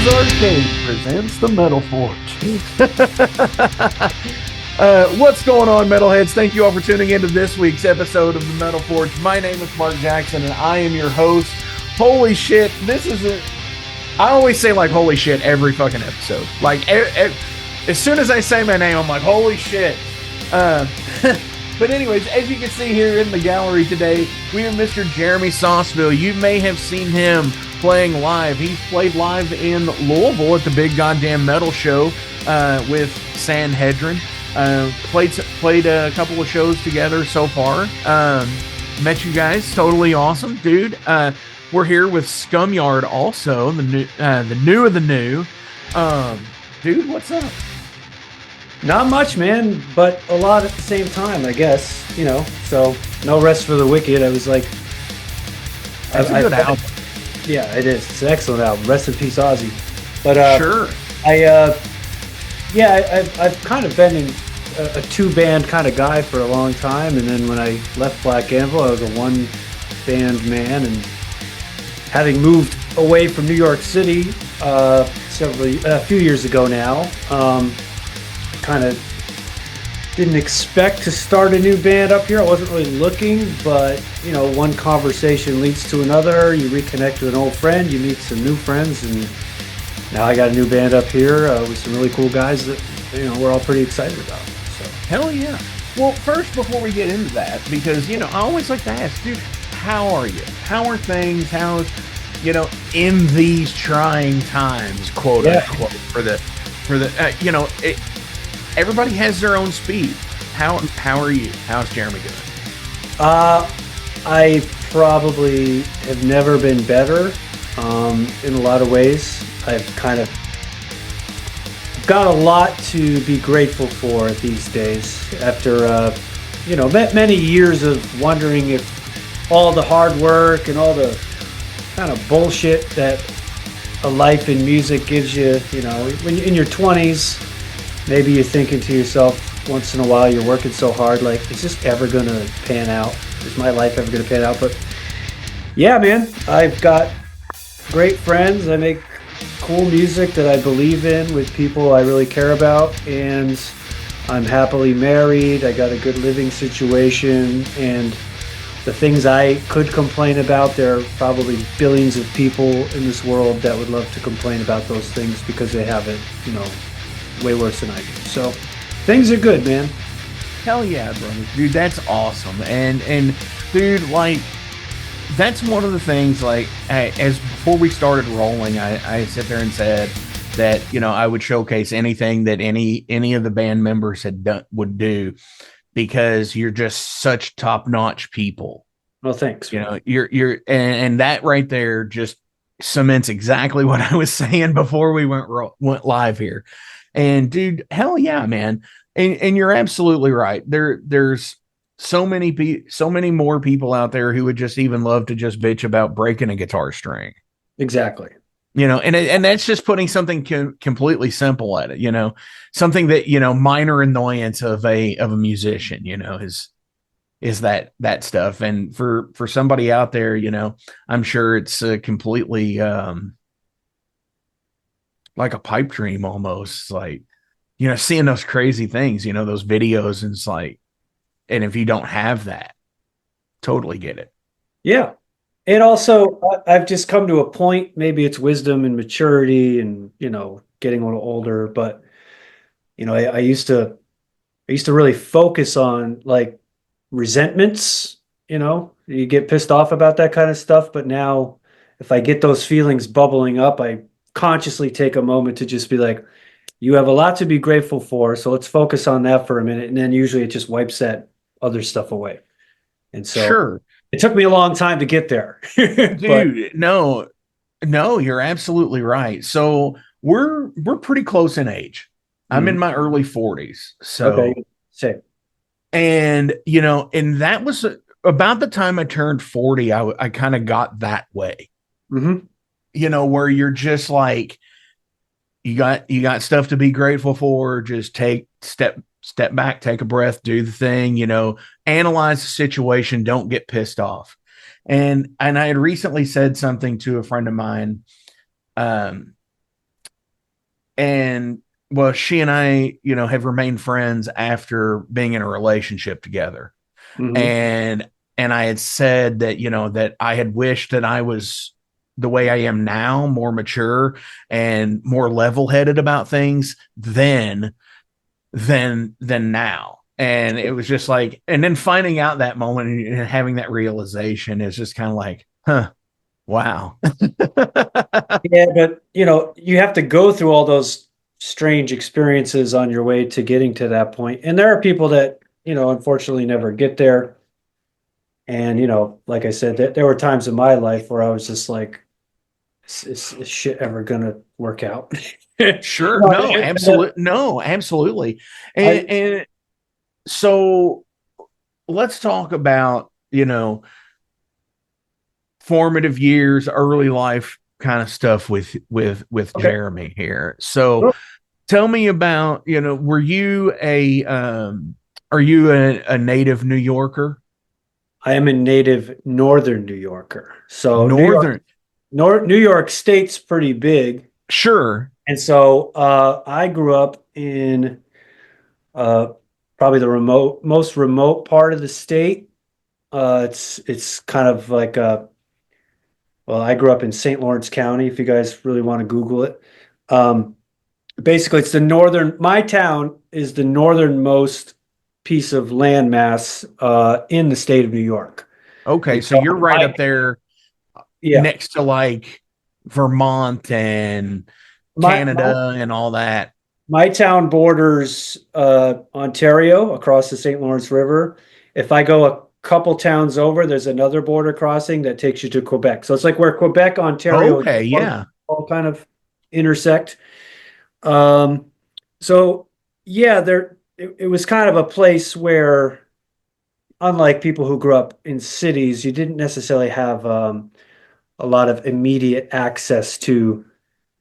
Arcade presents the Metal Forge. What's going on, metalheads? Thank you all for tuning into this week's episode of the Metal Forge. My name is Mark Jackson, and I am your host. Holy shit, this is a... I always say, like, holy shit every fucking episode. Like, as soon as I say my name, I'm like, holy shit. But anyways, as you can see here in the gallery today, we have Mr. Jeremy Sosville. You may have seen him playing live. He's played live in Louisville at the Big Goddamn Metal Show with Sanhedrin. Played a couple of shows together so far. Met you guys. Totally awesome, dude. We're here with Scumyard also, the new of the new. Dude, what's up? Not much, man, but a lot at the same time, I guess, you know, so no rest for the wicked. I was like... That's a good album. Yeah, it is. It's an excellent album. Rest in peace, Ozzy. But, sure. I've kind of been a two-band kind of guy for a long time, and then when I left Black Anvil, I was a one-band man, and having moved away from New York City a few years ago now, kind of didn't expect to start a new band up here. I wasn't really looking, but you know, one conversation leads to another. You reconnect with an old friend, you meet some new friends, and now I got a new band up here with some really cool guys that, you know, we're all pretty excited about. So hell yeah. Well, first, before we get into that, because, you know, I always like to ask, dude, how are you? How are things? How's, you know, in these trying times, quote unquote, for the you know, everybody has their own speed. How are you? How's Jeremy doing? I probably have never been better in a lot of ways. I've kind of got a lot to be grateful for these days after, you know, many years of wondering if all the hard work and all the kind of bullshit that a life in music gives you, you know, when you're in your 20s, maybe you're thinking to yourself once in a while, you're working so hard, like, is this ever going to pan out? Is my life ever going to pan out? But yeah, man, I've got great friends. I make cool music that I believe in with people I really care about, and I'm happily married. I got a good living situation, and the things I could complain about, there are probably billions of people in this world that would love to complain about those things because they have it, you know, way worse than I do. So things are good, man. Hell yeah, brother. Dude, that's awesome. And dude, like, that's one of the things, like, as before we started rolling, I sit there and said that, you know, I would showcase anything that any of the band members would do, because you're just such top-notch people. Well, thanks. You know, you're and that right there just cements exactly what I was saying before we went live here. And dude, hell yeah, man. And you're absolutely right. There's so many more people out there who would just even love to just bitch about breaking a guitar string. Exactly. You know, and that's just putting something completely simple at it, you know, something that, you know, minor annoyance of a musician, you know, is that stuff. And for somebody out there, you know, I'm sure it's completely like a pipe dream almost, like, you know, seeing those crazy things, you know, those videos, and it's like, and if you don't have that, totally get it. Yeah. And also, I've just come to a point, maybe it's wisdom and maturity and, you know, getting a little older, but, you know, I used to really focus on, like, resentments, you know, you get pissed off about that kind of stuff. But now if I get those feelings bubbling up, I consciously take a moment to just be like, you have a lot to be grateful for, so let's focus on that for a minute. And then usually it just wipes that other stuff away. And so sure, it took me a long time to get there. Dude, no, you're absolutely right. So we're pretty close in age. I'm in my early 40s. So, okay, same. And, you know, and that was about the time I turned 40. I kind of got that way, you know, where you're just like, you got stuff to be grateful for. Just step back, take a breath, do the thing, you know, analyze the situation. Don't get pissed off. And I had recently said something to a friend of mine and well, she and I, have remained friends after being in a relationship together. Hmm. And I had said that, that I had wished that I was the way I am now, more mature and more level-headed about things than now. And it was just like, and then finding out that moment and having that realization is just kind of like, huh, wow. Yeah, but you have to go through all those strange experiences on your way to getting to that point. And there are people that, unfortunately never get there. And, like I said, there were times in my life where I was just like, is shit ever gonna work out? Sure. No, absolutely. No, absolutely. I And so let's talk about, formative years, early life kind of stuff with Okay. Jeremy here. So tell me about, were you a are you a native New Yorker? I am a native Northern New Yorker. So Northern, New York State's pretty big. sure. And so I grew up in uh, probably the most remote part of the state. It's kind of like well, I grew up in St. Lawrence County. If you guys really want to Google it, um, basically it's the northern. My town is the northernmost piece of landmass in the state of New York. Okay, And so so you're right up there yeah, next to like Vermont and my Canada and all that. My town borders Ontario across the St. Lawrence River. If I go a couple towns over, there's another border crossing that takes you to Quebec. So it's like where Quebec, Ontario, and Okay, New York yeah, all kind of intersect. Um, so yeah, it was kind of a place where, unlike people who grew up in cities, you didn't necessarily have a lot of immediate access to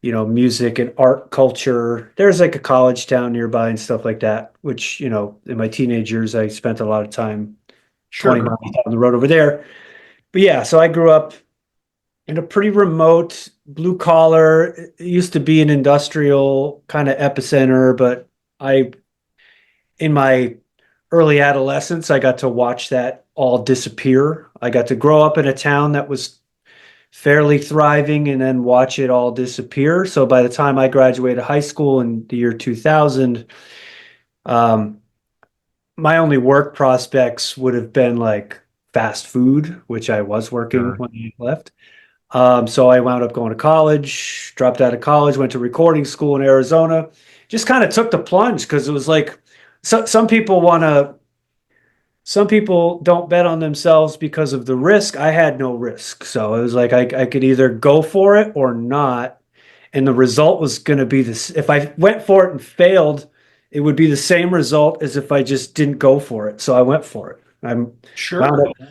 music and art culture. There's like a college town nearby and stuff like that, which, in my teenage years, I spent a lot of time 20 sure, miles down the road over there. But yeah, so I grew up in a pretty remote blue collar. It used to be an industrial kind of epicenter, but in my early adolescence, I got to watch that all disappear. I got to grow up in a town that was fairly thriving and then watch it all disappear. So by the time I graduated high school in the year 2000, um, my only work prospects would have been like fast food, which I was working sure, when I left. So I wound up going to college, dropped out of college, went to recording school in Arizona, just kind of took the plunge because it was like some people some people don't bet on themselves because of the risk. I had no risk. So it was like I could either go for it or not. And the result was going to be this. If I went for it and failed, it would be the same result as if I just didn't go for it. So I went for it. I'm sure.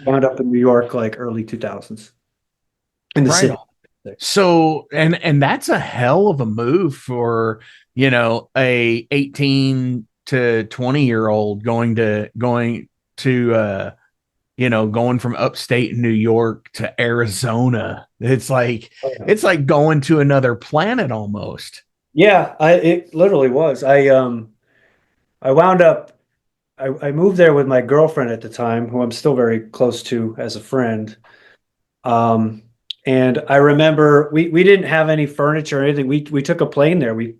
wound up in New York like early 2000s in the Right city. on. So, and that's a hell of a move for, a 18 to 20-year old going from upstate New York to Arizona. It's like going to another planet almost. Yeah, it literally was. I wound up I moved there with my girlfriend at the time, who I'm still very close to as a friend. Um, and I remember we didn't have any furniture or anything. We took a plane there. We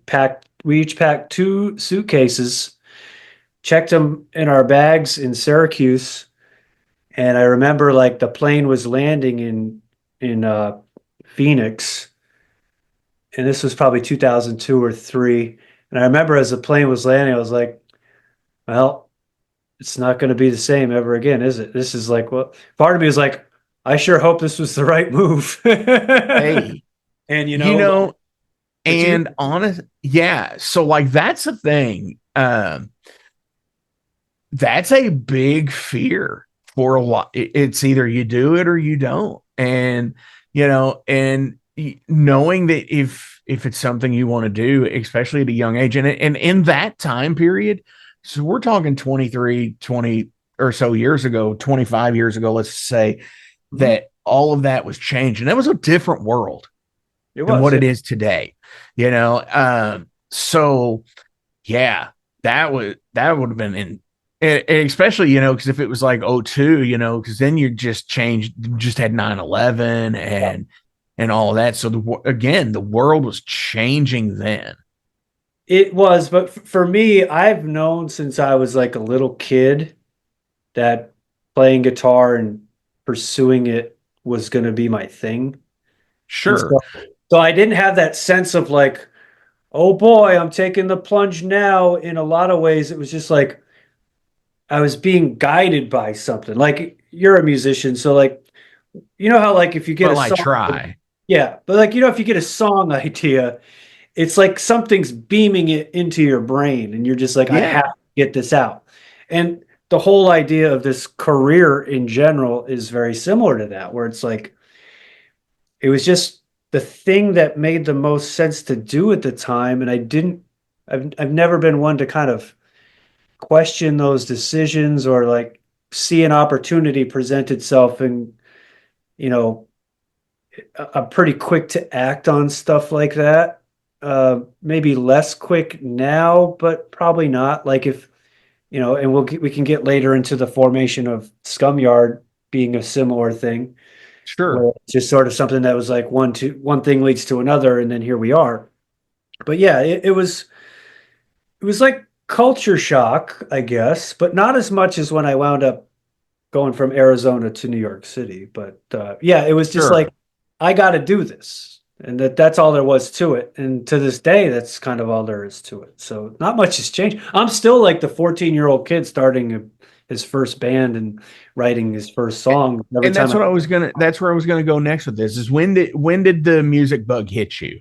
each packed two suitcases, checked them in our bags in Syracuse, and I remember like the plane was landing in Phoenix, and this was probably 2002 or three. And I remember as the plane was landing, I was like, well, it's not going to be the same ever again, is it? This is like, well, part of me is like, I sure hope this was the right move. Hey, And you know, but and honest, yeah. So like that's a thing. That's a big fear for a lot. It's either you do it or you don't. And, and knowing that if it's something you want to do, especially at a young age, and in that time period, so we're talking 23, 20 or so years ago, 25 years ago, let's say, Mhm. that all of that was changed. And that was a different world It than was, what yeah. it is today. You know, So yeah, that would have been in, especially, because if it was like '02, because then you just changed, just had 9/11 and all of that. So again, the world was changing then. It was, but for me, I've known since I was like a little kid that playing guitar and pursuing it was going to be my thing. And Sure, so I didn't have that sense of like, oh boy, I'm taking the plunge now. In a lot of ways, it was just like I was being guided by something. Like you're a musician, so like you know how like if you get a well, I song, try. yeah, but like if you get a song idea, it's like something's beaming it into your brain, and you're just like, I have Yeah, to get this out. And the whole idea of this career in general is very similar to that, where it's like it was just the thing that made the most sense to do at the time, and I've never been one to kind of question those decisions or like see an opportunity present itself and you know I'm pretty quick to act on stuff like that. Maybe less quick now, but probably not. Like if and we can get later into the formation of Scumyard being a similar thing, sure, where it's just sort of something that was like one thing leads to another, and then here we are. But yeah, it was like culture shock, I guess, but not as much as when I wound up going from Arizona to New York City. But yeah, it was just like sure. I got to do this, and that's all there was to it. And to this day, that's kind of all there is to it. So not much has changed. I'm still like the 14-year-old kid starting his first band and writing his first song every And time. that's where I was gonna go next with this, is when did the music bug hit you?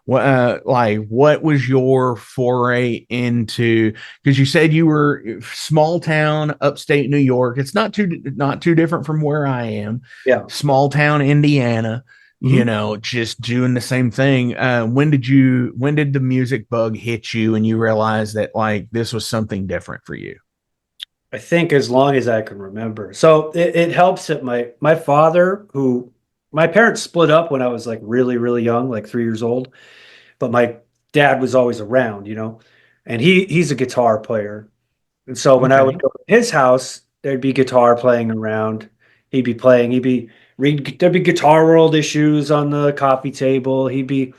What was your foray into, because you said you were small town upstate New York. It's not too different from where I am. Yeah. Small town Indiana, Mhm. just doing the same thing. When did the music bug hit you and you realized that like this was something different for you? I think as long as I can remember. So it helps that my father, who my parents split up when I was like really, really young, like 3 years old, but my dad was always around, and he's a guitar player. And so when I would Okay. go to his house, there'd be guitar playing around. He'd be read there'd be Guitar World issues on the coffee table. He'd be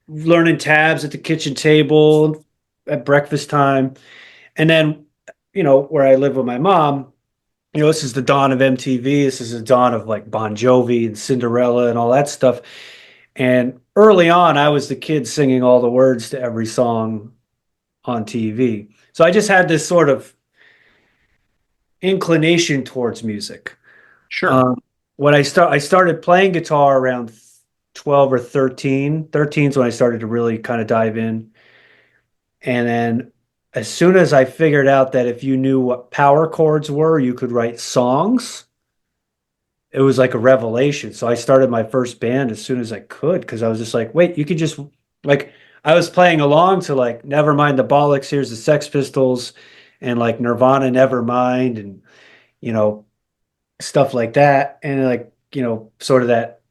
learning tabs at the kitchen table at breakfast time. And then, where I live with my mom, this is the dawn of MTV. This is the dawn of like Bon Jovi and Cinderella and all that stuff. And early on, I was the kid singing all the words to every song on TV. So I just had this sort of inclination towards music. Sure. Um, when I started playing guitar around 12 or 13. 13 is when I started to really kind of dive in. And then as soon as I figured out that if you knew what power chords were, you could write songs, it was like a revelation. So I started my first band as soon as I could because I was just like, wait, you could just like I was playing along to like Nevermind the Bollocks, here's the Sex Pistols, and like Nirvana Nevermind, and you know stuff like that, and like sort of that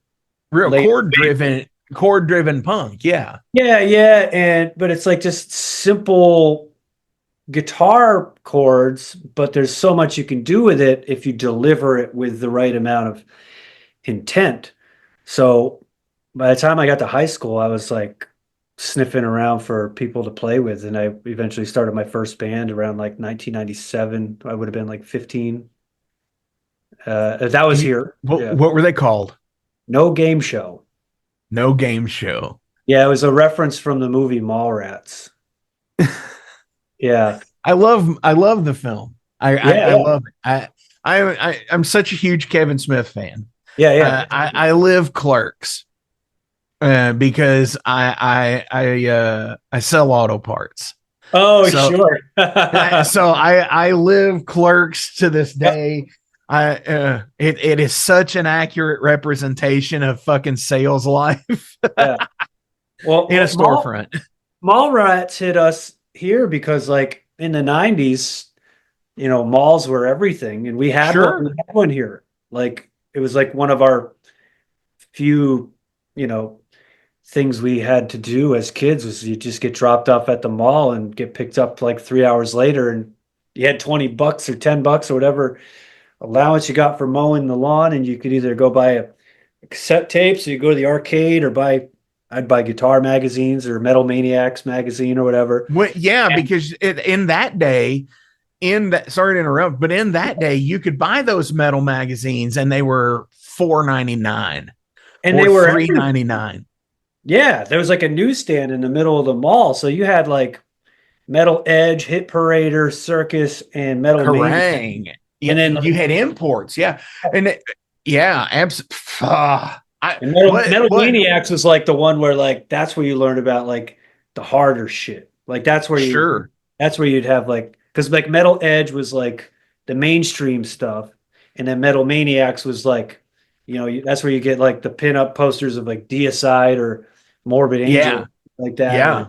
Real late. chord driven punk. Yeah. Yeah, yeah, and but it's like just simple guitar chords, but there's so much you can do with it if you deliver it with the right amount of intent. So by the time I got to high school, I was like sniffing around for people to play with, and I eventually started my first band around like 1997. I would have been like 15. That was You, here. what, Yeah. what were they called? No Game Show. No Game Show. Yeah, it was a reference from the movie Mallrats. Yeah. I love the film. I Yeah, love it. I'm such a huge Kevin Smith fan. yeah, yeah. I live Clerks because I sell auto parts. Oh, So sure. I live Clerks to this Yep, day. It is such an accurate representation of fucking sales life yeah. in a Well, storefront. Mallrats hit us here because, like, in the '90s, malls were everything, and we had one. We Sure. had one here. Like, it was like one of our few, you know, things we had to do as kids was you just get dropped off at the mall and get picked up like 3 hours later, and you had $20 or $10 or whatever allowance you got for mowing the lawn, and you could either go buy a cassette tape, so you go to the arcade, or I'd buy guitar magazines or Metal Maniacs magazine or whatever. Yeah, because in that day, sorry to interrupt, but in that day, you could buy those metal magazines and they were $4.99 and or they were $3.99. Yeah, there was like a newsstand in the middle of the mall, so you had like Metal Edge, Hit Parader, Circus, and Metal Maniacs. Kerrang! Yeah, And then you had imports, yeah, and yeah, and Metal Maniacs was like the one where like that's where you learn about like the harder shit. Like Sure. that's where you'd have like because like Metal Edge was like the mainstream stuff, and then Metal Maniacs was like, that's where you get like the pinup posters of like Deicide or Morbid Angel, Yeah, like that. yeah,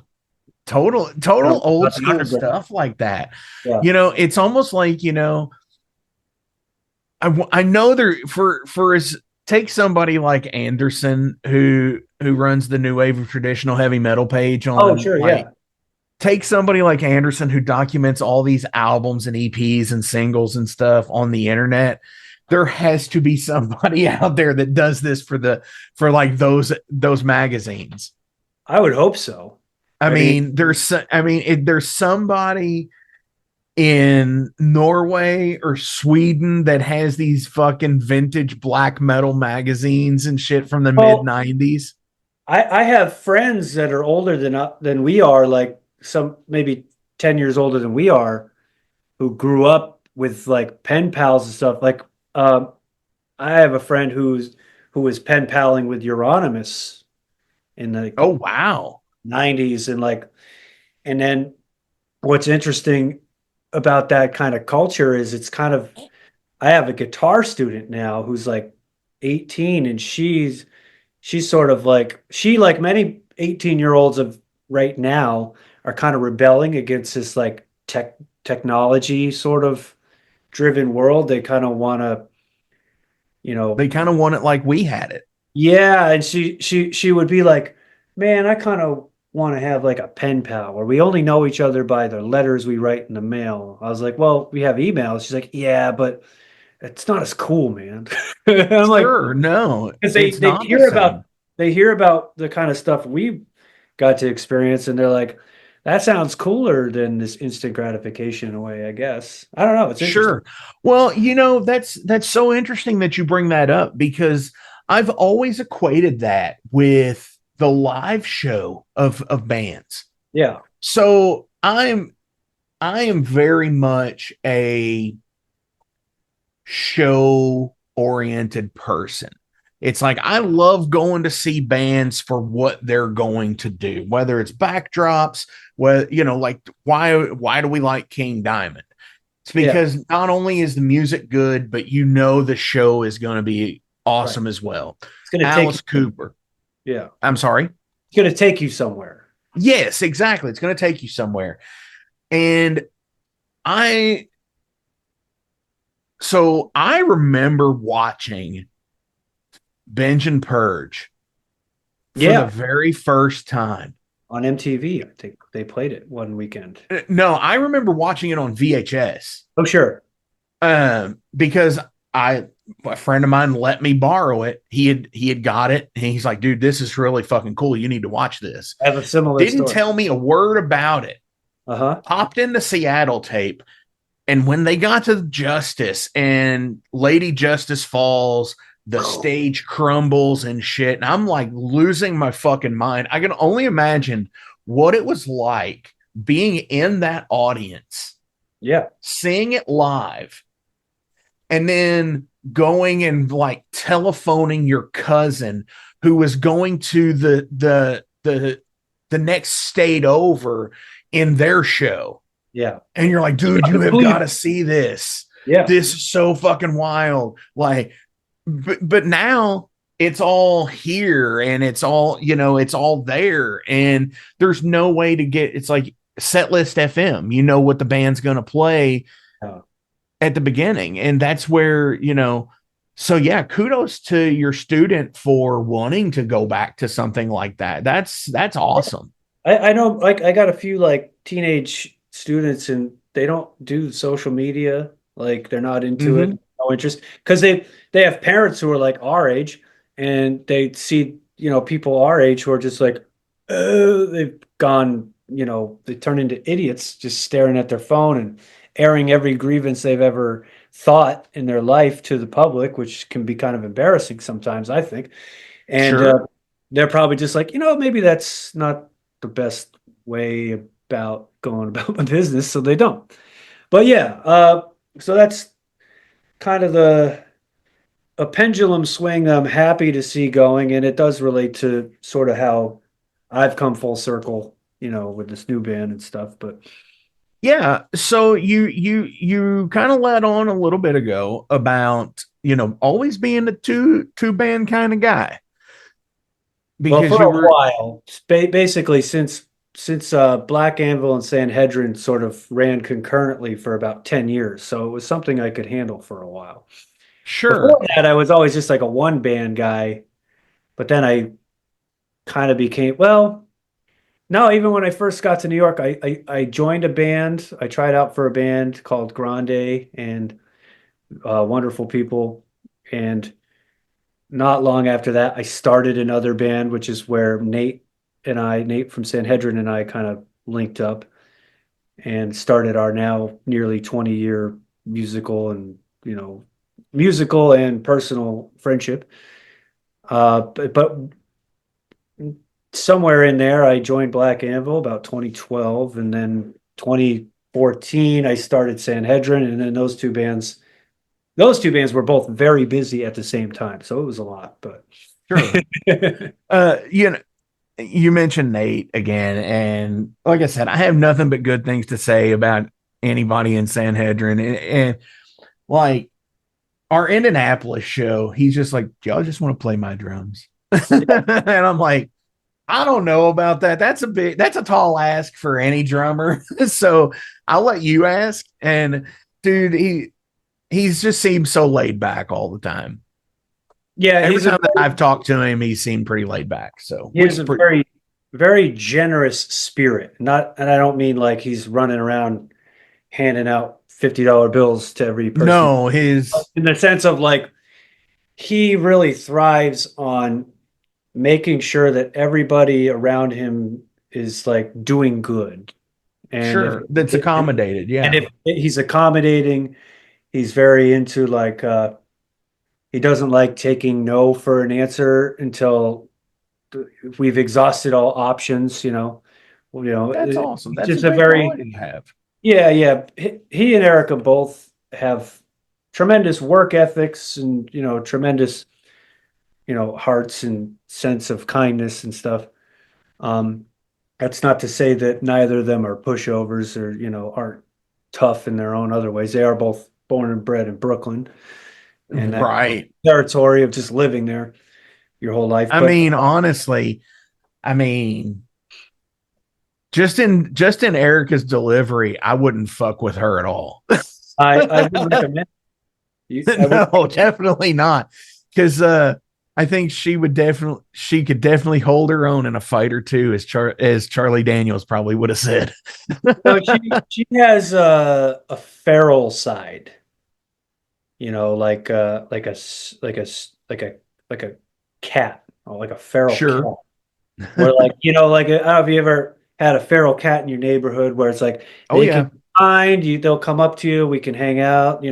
total old school stuff like that. Yeah. It's almost like I know there for as take somebody like Anderson who runs the New Wave of Traditional Heavy Metal page on. Oh, sure, yeah. Take somebody like Anderson who documents all these albums and EPs and singles and stuff on the internet. There has to be somebody out there that does this for like those magazines. I would hope so. There's somebody in Norway or Sweden that has these fucking vintage black metal magazines and shit from the mid 90s. I have friends that are older than we are, like some maybe 10 years older than we are, who grew up with like pen pals and stuff. Like I have a friend who was pen paling with Euronymous in the oh wow 90s, and then what's interesting about that kind of culture is it's kind of, I have a guitar student now who's like 18, and she's sort of like, she like many 18-year-olds of right now are kind of rebelling against this like technology sort of driven world. They kind of want to, they kind of want it like we had it. Yeah, and she would be like, man, I kind of want to have like a pen pal where we only know each other by the letters we write in the mail. I was like, well, we have emails. She's like, yeah, but it's not as cool, man. I'm sure, like, no, because they hear about the kind of stuff we got to experience, and they're like, that sounds cooler than this instant gratification in a way, I guess. I don't know. It's sure. Well, that's so interesting that you bring that up, because I've always equated that with the live show of bands. Yeah. So I am very much a show oriented person. It's like I love going to see bands for what they're going to do, whether it's backdrops, like why do we like King Diamond? It's because not only is the music good, but the show is going to be awesome as well. It's going to Alice Cooper. Yeah. I'm sorry. It's going to take you somewhere. Yes, exactly. It's going to take you somewhere. And I remember watching Binge and Purge for the very first time on MTV. I think they played it one weekend. No, I remember watching it on VHS. Oh, sure. Because a friend of mine let me borrow it. He had got it, and he's like, dude, this is really fucking cool. You need to watch this. I have a similar Didn't tell me a word about it. Popped into Seattle tape, and when they got to Justice and Lady Justice falls, the stage crumbles and shit, and I'm like losing my fucking mind. I can only imagine what it was like being in that audience. Yeah. Seeing it live, and then going and like telephoning your cousin who was going to the next state over in their show. Yeah. And you're like, dude, you have got to see this. Yeah. This is so fucking wild. Like, but now it's all here, and it's all, it's all there, and there's no way to get, it's like Setlist FM, what the band's going to play at the beginning. And that's where, So yeah, kudos to your student for wanting to go back to something like that. That's awesome. I know, like, I got a few like teenage students, and they don't do social media. Like, they're not into it, Mm-hmm. no interest, because they have parents who are like our age, and they see, people our age who are just like, they've gone, they turn into idiots just staring at their phone and airing every grievance they've ever thought in their life to the public, which can be kind of embarrassing sometimes, I think. And Sure. they're probably just like, maybe that's not the best way about going about my business, so they don't. But yeah, so that's kind of the a pendulum swing I'm happy to see going, and it does relate to sort of how I've come full circle, with this new band and stuff. But Yeah. So you kind of led on a little bit ago about, always being a two band kind of guy well, because for you a were while, basically since Black Anvil and Sanhedrin sort of ran concurrently for about 10 years, so it was something I could handle for a while. Before sure, that, I was always just like a one band guy, but then I kind of became, well, no, even when I first got to New York, I joined a band. I tried out for a band called Grande, and wonderful people. And not long after that, I started another band, which is where Nate from Sanhedrin and I kind of linked up and started our now nearly 20-year musical and, musical and personal friendship. But somewhere in there, I joined Black Anvil about 2012, and then 2014, I started Sanhedrin, and then those two bands were both very busy at the same time, so it was a lot. But sure. You know, you mentioned Nate again, and like I said, I have nothing but good things to say about anybody in Sanhedrin, and like our Indianapolis show, he's just like, y'all just want to play my drums, and I'm like, I don't know about that. That's a tall ask for any drummer. So I'll let you ask. And dude, he's just seemed so laid back all the time. yeah, Every time that I've talked to him, he seemed pretty laid back. So he which has is a pretty very, very generous spirit. Not, and I don't mean like he's running around handing out $50 bills to every person, no, his in the sense of like he really thrives on making sure that everybody around him is like doing good. And if sure that's accommodated. and Yeah. if he's accommodating, he's very into like he doesn't like taking no for an answer until we've exhausted all options, That's awesome. He's That's a just a great very, quality to have. yeah, yeah. He and Erica both have tremendous work ethics and, tremendous, hearts and sense of kindness and stuff. Um, that's not to say that neither of them are pushovers or, aren't tough in their own other ways. They are both born and bred in Brooklyn, and that Right. territory of just living there your whole life. I But mean, honestly, I mean, just in Erica's delivery, I wouldn't fuck with her at all. I would recommend you. I would. No, definitely not. Because I think she could definitely hold her own in a fight or two, as Charlie Daniels probably would have said. No, she has a feral side, like a cat, or like a feral cat. Sure. Where like, like, I don't know if you ever had a feral cat in your neighborhood where it's like Oh they can yeah. find you, they'll come up to you, we can hang out,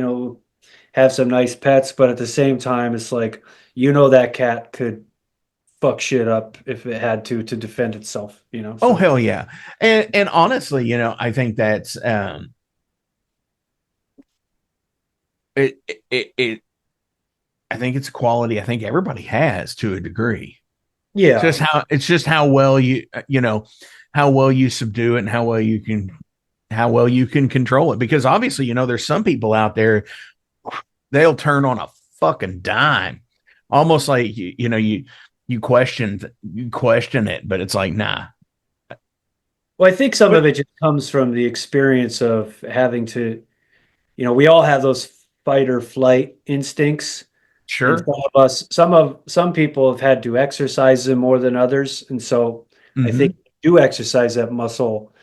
have some nice pets, but at the same time, it's like, that cat could fuck shit up if it had to defend itself, Oh so hell yeah. And honestly, I think that's it I think it's a quality I think everybody has to a degree. yeah. It's just how well how well you subdue it and how well you can control it, because obviously there's some people out there, they'll turn on a fucking dime, almost like you question it, but it's like nah. Well, I think some But of it just comes from the experience of having to, we all have those fight or flight instincts. And Sure. some people have had to exercise them more than others. And so I think Mm-hmm. you do exercise that muscle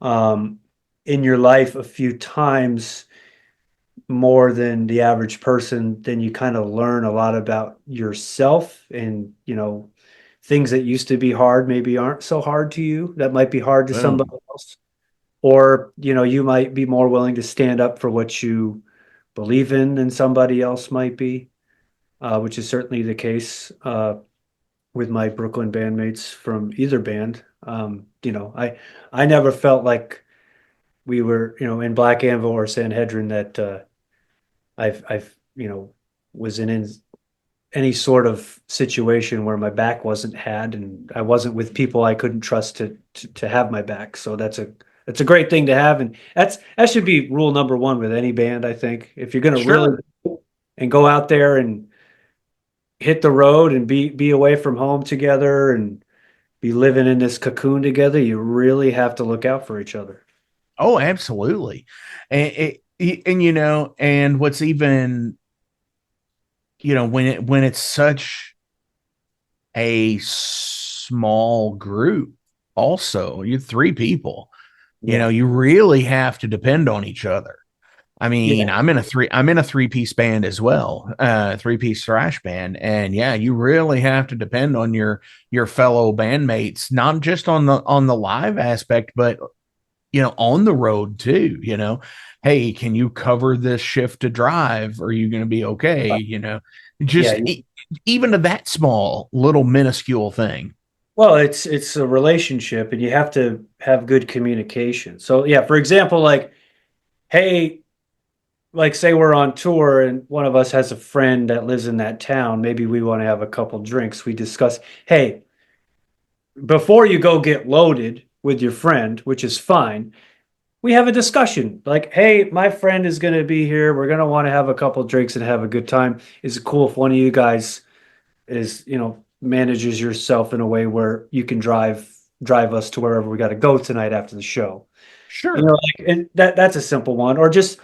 um, in your life a few times more than the average person, then you kind of learn a lot about yourself and, things that used to be hard maybe aren't so hard to you that might be hard to somebody Boom. else. Or, you might be more willing to stand up for what you believe in than somebody else might be, which is certainly the case with my Brooklyn bandmates from either band. I never felt like we were, in Black Anvil or Sanhedrin that I've was in any sort of situation where my back wasn't had and I wasn't with people I couldn't trust to have my back. So that's a great thing to have, and that should be rule number one with any band. I think if you're going to really Sure. and go out there and hit the road and be away from home together and be living in this cocoon together, you really have to look out for each other. Oh, absolutely. And and what's even, when it's such a small group, also, you three people, Yeah, you really have to depend on each other. I mean, yeah, I'm in a three-piece band as well, three-piece thrash band. And yeah, you really have to depend on your fellow bandmates, not just on the live aspect, but on the road too, hey, can you cover this shift to drive? Are you going to be okay? yeah. Just even to that small little minuscule thing. Well, it's a relationship, and you have to have good communication. So yeah, for example, like, hey, like say we're on tour and one of us has a friend that lives in that town. Maybe we want to have a couple drinks. We discuss, hey, before you go get loaded with your friend, which is fine, we have a discussion like, hey, my friend is going to be here. We're going to want to have a couple drinks and have a good time. Is it cool if one of you guys is, manages yourself in a way where you can drive us to wherever we got to go tonight after the show? Sure. Like, and that's a simple one. Or just,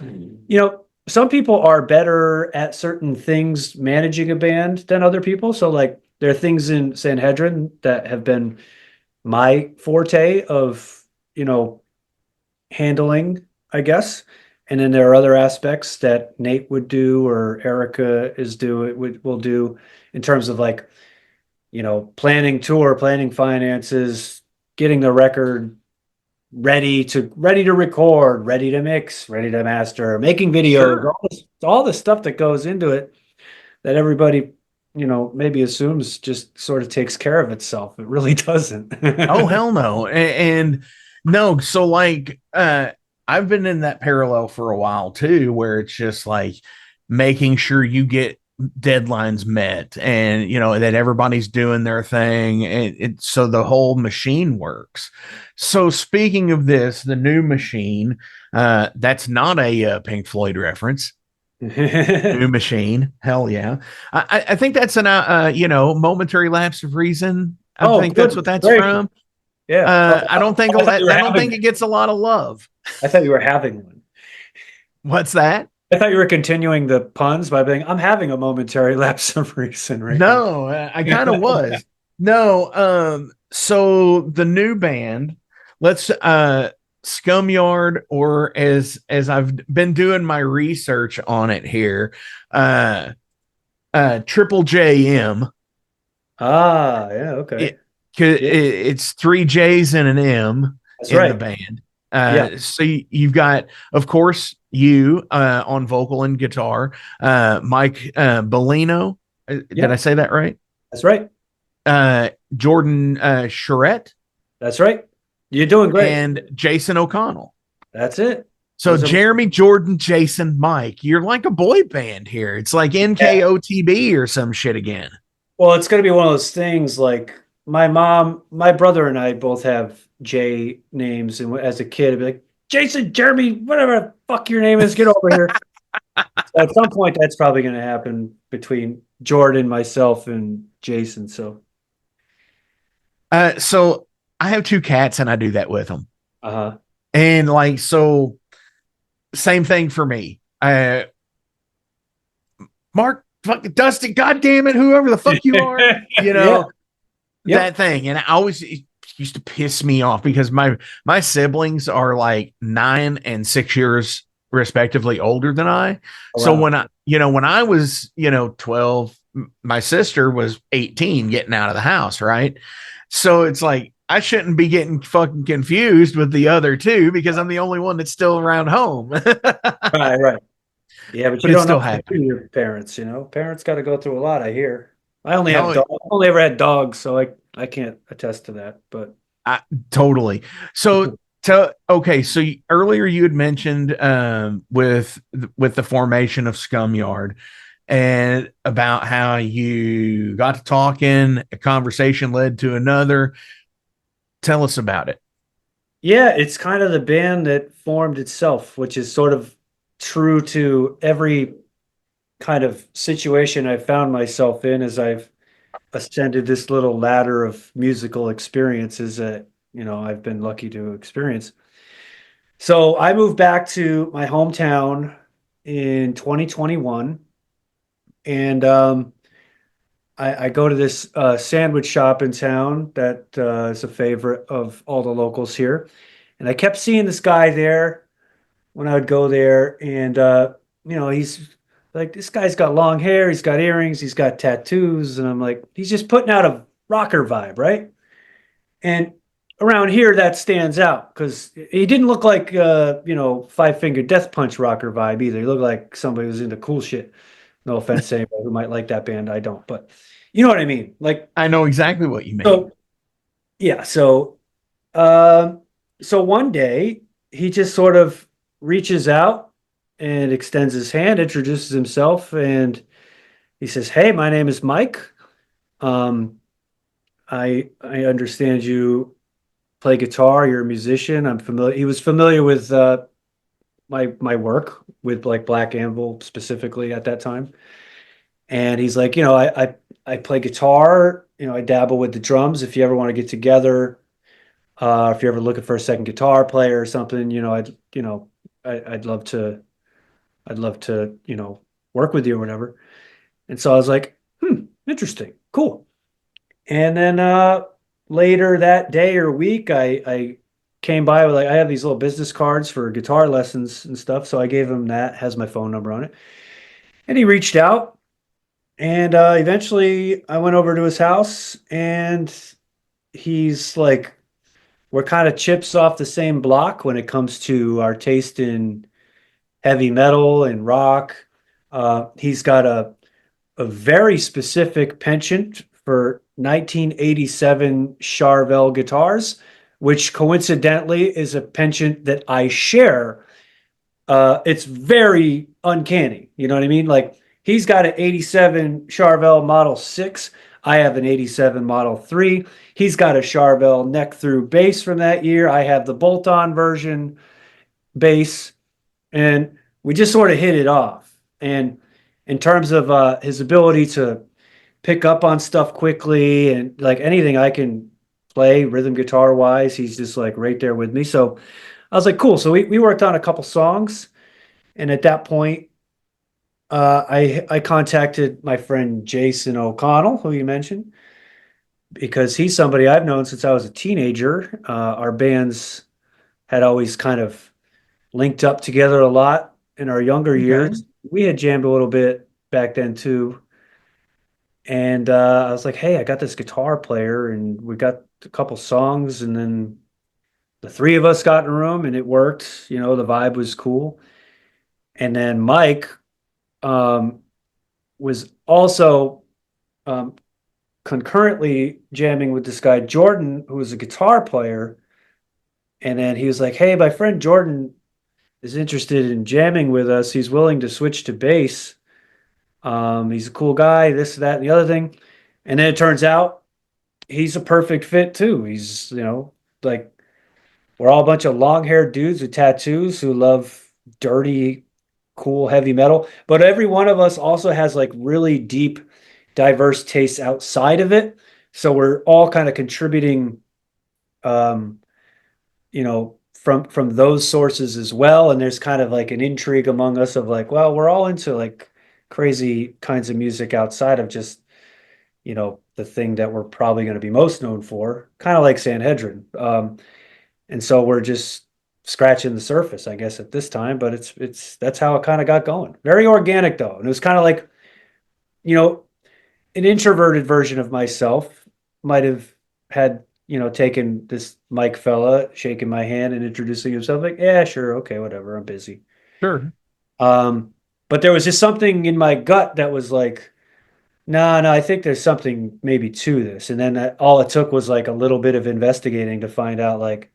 some people are better at certain things managing a band than other people. So like there are things in Sanhedrin that have been my forte of, handling, I guess. And then there are other aspects that Nate would do or Erica will do in terms of like, planning tour, planning finances, getting the record ready to record, ready to mix, ready to master, making videos, Sure. all the stuff that goes into it that everybody, maybe assumes just sort of takes care of itself. It really doesn't. Oh, hell no. And no, so like I've been in that parallel for a while too, where it's just like making sure you get deadlines met and that everybody's doing their thing, and so the whole machine works. So speaking of this, the new machine, that's not a Pink Floyd reference. New machine, hell yeah. I think that's an momentary lapse of reason. I Oh, think that's what goodness that's gracious. from. Yeah. Oh, I don't think I thought you were I don't think having it gets a lot of love. I thought you were having one. What's that? I thought you were continuing the puns by being, I'm having a momentary lapse of reason right now. No, I kind of was. No, so the new band, let's Scumyard, or as I've been doing my research on it here, Triple JM. Ah, yeah, okay. Yeah, It's three J's and an M that's in the right. band. Yeah, So you've got, of course, you on vocal and guitar, Mike Bellino. Did I yeah, say that right? that's right. Jordan Charette That's right. You're doing great. and Jason O'Connell. That's it. So Those are Jeremy, Jordan, Jason, Mike. You're like a boy band here. It's like yeah. NKOTB or some shit again. Well, it's gonna be one of those things like my brother and I both have J names, and as a kid, I'd be like, Jason, Jeremy, whatever the fuck your name is, get over here. So at some point, that's probably gonna happen between Jordan, myself, and Jason. So, So I have two cats and I do that with them. uh-huh. And like, so same thing for me. Mark fucking Dustin, goddamn it, whoever the fuck you are, you Yeah. know, Yep. that thing. And I always it used to piss me off because my siblings are like 9 and 6 years respectively older than I. Oh, So wow. when I was, 12, my sister was 18 getting out of the house, right? So it's like I shouldn't be getting fucking confused with the other two because I'm the only one that's still around home. But Right, right. Yeah, but you it don't know still what to happened. do your parents, you know. Parents got to go through a lot, I hear. I only have Oh, dogs. I've only ever had dogs, so I can't attest to that. But I, totally. So, okay. So earlier you had mentioned with the formation of Scumyard and about how you got to talking, a conversation led to another. Tell us about it. yeah, it's kind of the band that formed itself, which is sort of true to every kind of situation I've found myself in as I've ascended this little ladder of musical experiences that, I've been lucky to experience. So I moved back to my hometown in 2021, and I go to this sandwich shop in town that is a favorite of all the locals here. And I kept seeing this guy there when I would go there. And, he's like, this guy's got long hair, he's got earrings, he's got tattoos. And I'm like, he's just putting out a rocker vibe, right? And around here, that stands out because he didn't look like, Five Finger Death Punch rocker vibe either. He looked like somebody who was into cool shit. No offense to anybody who might like that band. I don't, but you know what I mean? Like, I know exactly what you mean. so yeah. Um, so one day he just sort of reaches out and extends his hand, introduces himself, and he says, "Hey, my name is Mike. Um, I understand you play guitar. You're a musician. I'm familiar." He was familiar with my work with like Black Anvil specifically at that time. And he's like, I play guitar, I dabble with the drums. If you ever want to get together, if you're ever looking for a second guitar player or something, I'd I'd love to, work with you or whatever. And so I was like, interesting, cool. And then later that day or week, I came by with like I have these little business cards for guitar lessons and stuff. So I gave him that, has my phone number on it. And he reached out. And eventually I went over to his house and he's like, we're kind of chips off the same block when it comes to our taste in heavy metal and rock. He's got a very specific penchant for 1987 Charvel guitars, which coincidentally is a penchant that I share. It's very uncanny. You know what I mean? Like he's got an 87 Charvel Model 6. I have an 87 Model 3. He's got a Charvel neck through bass from that year. I have the bolt on version bass. And we just sort of hit it off. And in terms of his ability to pick up on stuff quickly and like anything I can play rhythm guitar wise, he's just like right there with me. So I was like, cool. So we worked on a couple songs. And at that point, I contacted my friend Jason O'Connell, who you mentioned, because he's somebody I've known since I was a teenager. Our bands had always kind of linked up together a lot in our younger Okay. years. We had jammed a little bit back then too. And I was like, hey, I got this guitar player and we got a couple songs. And then the three of us got in a room and it worked. The vibe was cool. And then Mike um, was also um, concurrently jamming with this guy, Jordan, who was a guitar player. And then he was like, hey, my friend Jordan is interested in jamming with us. He's willing to switch to bass. He's a cool guy, this, that, and the other thing. And then it turns out he's a perfect fit too. He's, like we're all a bunch of long haired dudes with tattoos who love dirty, cool, heavy metal. But every one of us also has like really deep, diverse tastes outside of it. So we're all kind of contributing um, from those sources as well. And there's kind of like an intrigue among us of like, well, we're all into like crazy kinds of music outside of just, the thing that we're probably going to be most known for, kind of like Sanhedrin. And so we're just scratching the surface, I guess, at this time. But it's that's how it kind of got going. Very organic though, and it was kind of like, you know, an introverted version of myself might have had, taken this Mike fella, shaking my hand and introducing himself, like, yeah, sure, okay, whatever, I'm busy. Sure. Um, but there was just something in my gut that was like, no, no, I think there's something maybe to this. And then all it took was like a little bit of investigating to find out, like,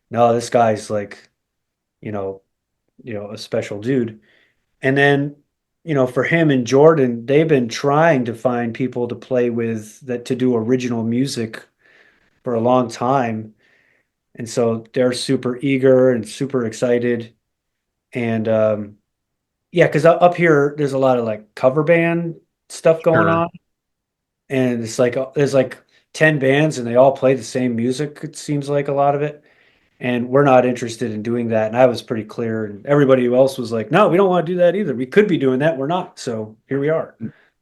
no, this guy's like, you know, a special dude. And then, for him and Jordan, they've been trying to find people to play with that to do original music for a long time. And so they're super eager and super excited. And yeah, because up here there's a lot of like cover band stuff going Sure. on. And it's like there's like 10 bands and they all play the same music, it seems like a lot of it. And we're not interested in doing that. And I was pretty clear, and everybody else was like, no, we don't want to do that either. We could be doing that, we're not. So here we are.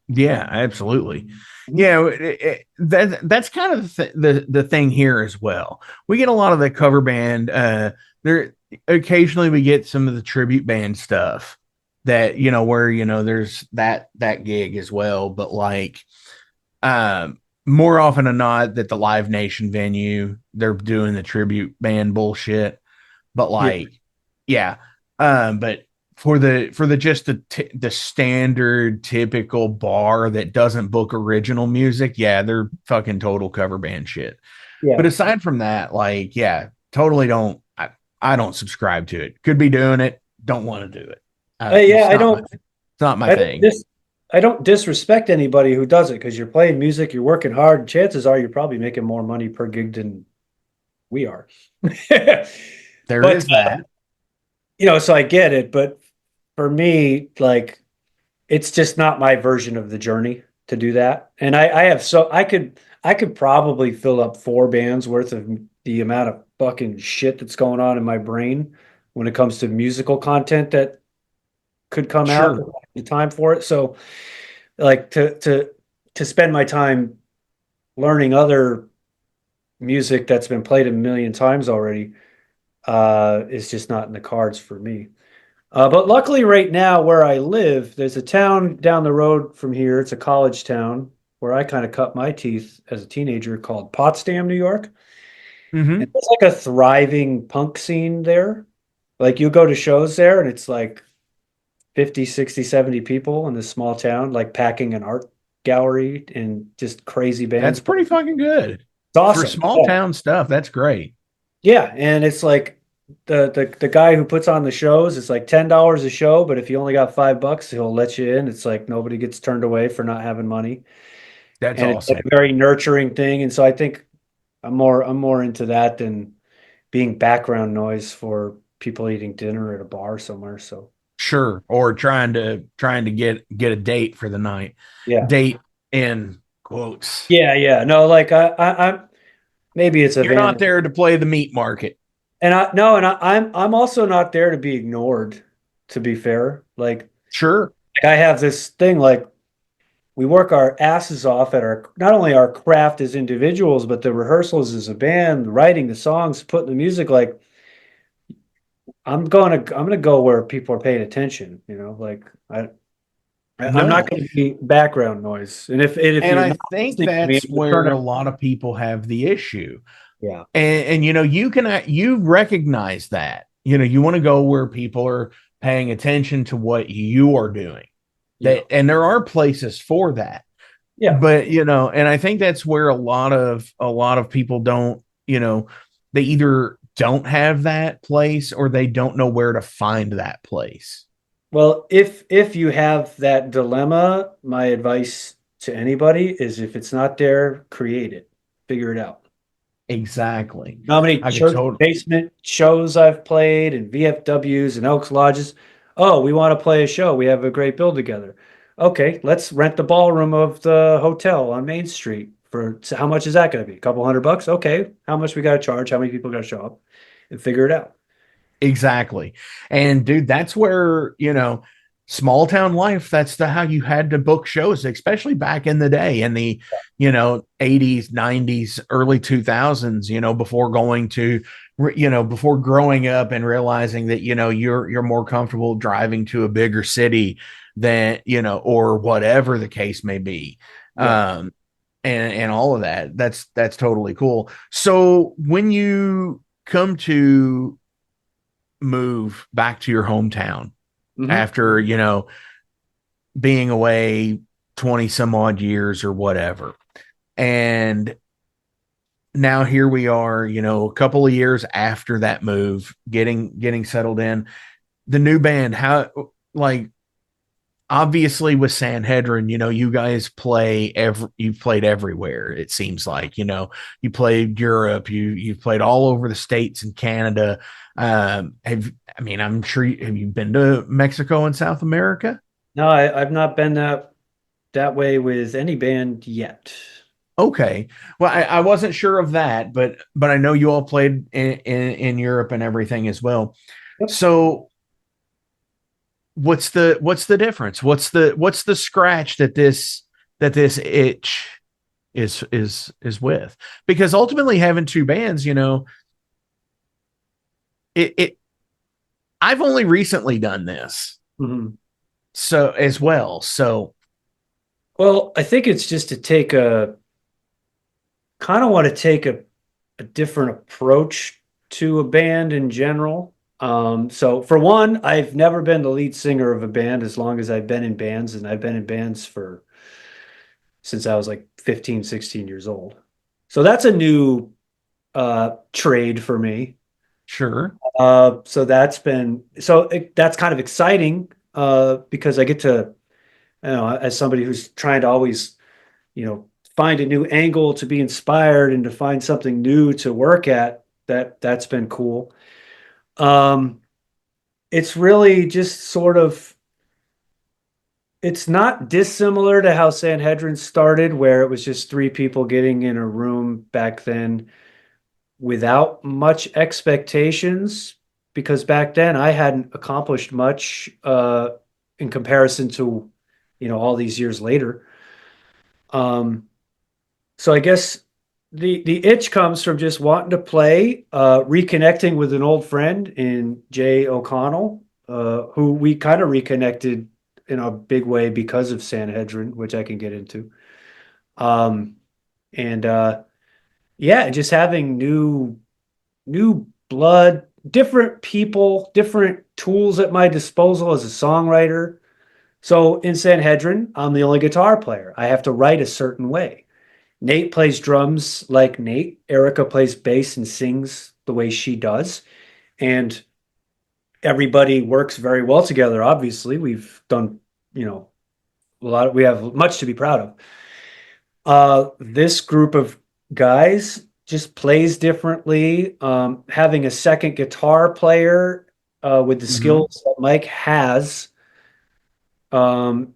Yeah, absolutely. Mhm. Yeah, that's kind of the thing here as well. We get a lot of the cover band. There occasionally we get some of the tribute band stuff that where there's that gig as well. But like more often than not, that the Live Nation venue they're doing the tribute band bullshit. But Yeah. like, yeah, but for the just the standard typical bar that doesn't book original music, yeah, they're fucking total cover band shit. But Yeah. aside from that, like, yeah, totally don't. I don't subscribe to it. Could be doing it. Don't want to do it. Yeah, It's not my. It's not my I don't thing. dis, I don't disrespect anybody who does it because you're playing music, you're working hard, and chances are you're probably making more money per gig than we are. There But is that. so I get it, but for me, like, it's just not my version of the journey to do that. And I have so I could probably fill up 4 bands worth of the amount of fucking shit that's going on in my brain when it comes to musical content that could come out, Sure. the time for it. So like to spend my time learning other music that's been played a million times already is just not in the cards for me. But luckily, right now where I live, there's a town down the road from here. It's a college town where I kind of cut my teeth as a teenager called Potsdam, New York. And Mm-hmm. there's like a thriving punk scene there. Like you go to shows there and it's like 50, 60, 70 people in this small town, like packing an art gallery and just crazy bands. That's It's pretty fucking good for awesome. small Yeah. town stuff. That's great. Yeah, and it's like the guy who puts on the shows, it's like $10 a show, but if you only got $5, he'll let you in. It's like nobody gets turned away for not having money. That's And it's like awesome. a very nurturing thing. And so I think I'm more into that than being background noise for people eating dinner at a bar somewhere. So Sure. Or trying to get a date for the night. yeah. Date in quotes. Yeah, yeah. No, like I'm maybe it's a You're not van. there to play the meat market. And I no, and I'm also not there to be ignored, to be fair. Like Sure. I have this thing like we work our asses off at our not only our craft as individuals, but the rehearsals as a band, writing the songs, putting the music. Like I'm gonna go where people are paying attention. Like I'm not No. going to be background noise. And if And you're I not think listening to me, that's I'm gonna turn where it. a lot of people have the issue. Yeah, And you recognize that. You want to go where people are paying attention to what you are doing. yeah, And there are places for that. yeah. But and I think that's where a lot of people don't, they either don't have that place or they don't know where to find that place. Well, if you have that dilemma, my advice to anybody is if it's not there, create it, figure it out. Exactly. How many I could church totally. basement shows I've played and VFWs and Elks Lodges. Oh, we want to play a show. We have a great bill together. Okay, let's rent the ballroom of the hotel on Main Street for so how much is that going to be? A couple $100? Okay, how much we got to charge? How many people got to show up? And figure it out. Exactly. And dude, that's where, small town life. That's the how you had to book shows, especially back in the day in the 80s, 90s, early 2000s, before going to before growing up and realizing that you're more comfortable driving to a bigger city than or whatever the case may be. Yeah. And all of that. That's totally cool. So when you come to move back to your hometown Hmm. after being away 20 some odd years or whatever, and now here we are, a couple of years after that move, getting settled in the new band. How, like, obviously with Sanhedrin, you guys you've played everywhere. It seems like, you played Europe, you've played all over the States and Canada. I'm sure have you been to Mexico and South America? No, I've not been that way with any band yet. Okay. Well, I wasn't sure of that, but I know you all played in Europe and everything as well. Yep. So what's the difference? What's the scratch that this itch is with? Because ultimately having two bands, it I've only recently done this. Hmm. So as well. So Well, I think it's just to take a kind of want to take a different approach to a band in general. So for one, I've never been the lead singer of a band as long as I've been in bands, and I've been in bands for since I was like 15, 16 years old. So that's a new trade for me. sure. That's kind of exciting because I get to, as somebody who's trying to always, find a new angle to be inspired and to find something new to work at, that's been cool. Um, it's really just sort of, it's not dissimilar to how Sanhedrin started, where it was just three people getting in a room back then without much expectations, because back then I hadn't accomplished much in comparison to, all these years later. Um, so I guess the itch comes from just wanting to play, reconnecting with an old friend in Jay O'Connell, who we kind of reconnected in a big way because of Sanhedrin, which I can get into. Um, and yeah, just having new blood, different people, different tools at my disposal as a songwriter. So in Sanhedrin, I'm the only guitar player. I have to write a certain way. Nate plays drums like Nate. Erica plays bass and sings the way she does. And everybody works very well together. Obviously, we've done, we have much to be proud of. This group of guys just plays differently. Having a second guitar player with the Mhm. skills that Mike um,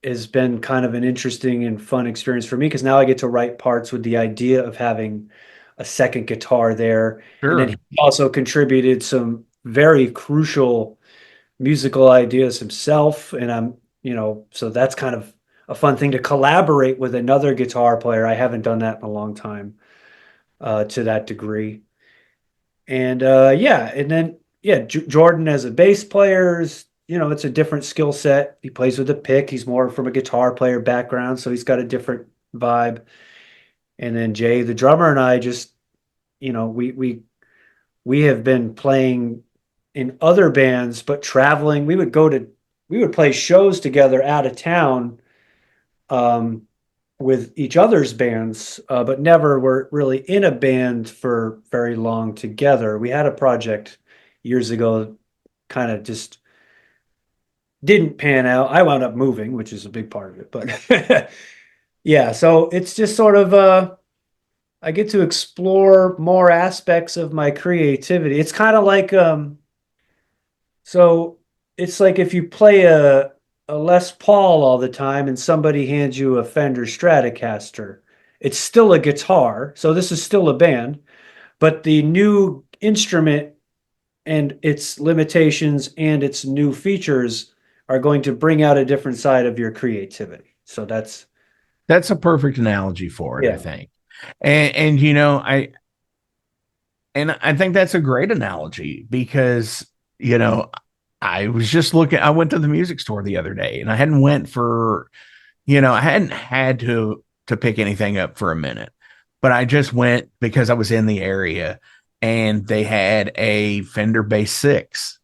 has been kind of an interesting and fun experience for me because now I get to write parts with the idea of having a second guitar there. And then he Sure. also contributed some very crucial musical ideas himself. And so that's kind of a fun thing to collaborate with another guitar player. I haven't done that in a long time to that degree. And yeah, and then yeah, Jordan as a bass player is, it's a different skill set. He plays with a pick. He's more from a guitar player background, so he's got a different vibe. And then Jay, the drummer, and I just, we have been playing in other bands, but traveling. We would play shows together out of town um, with each other's bands, but never were really in a band for very long together. We had a project years ago, kind of just didn't pan out. I wound up moving, which is a big part of it, but yeah, so it's just sort of I get to explore more aspects of my creativity. It's kind of like so it's like if you play a Les Paul all the time and somebody hands you a Fender Stratocaster, it's still a guitar. So this is still a band, but the new instrument and its limitations and its new features are going to bring out a different side of your creativity. So that's a perfect analogy for it, I yeah. think. And you know, I think that's a great analogy because, you know, I was just looking, I went to the music store the other day and I hadn't went for, you know, I hadn't had to pick anything up for a minute, but I just went because I was in the area and they had a Fender Bass 6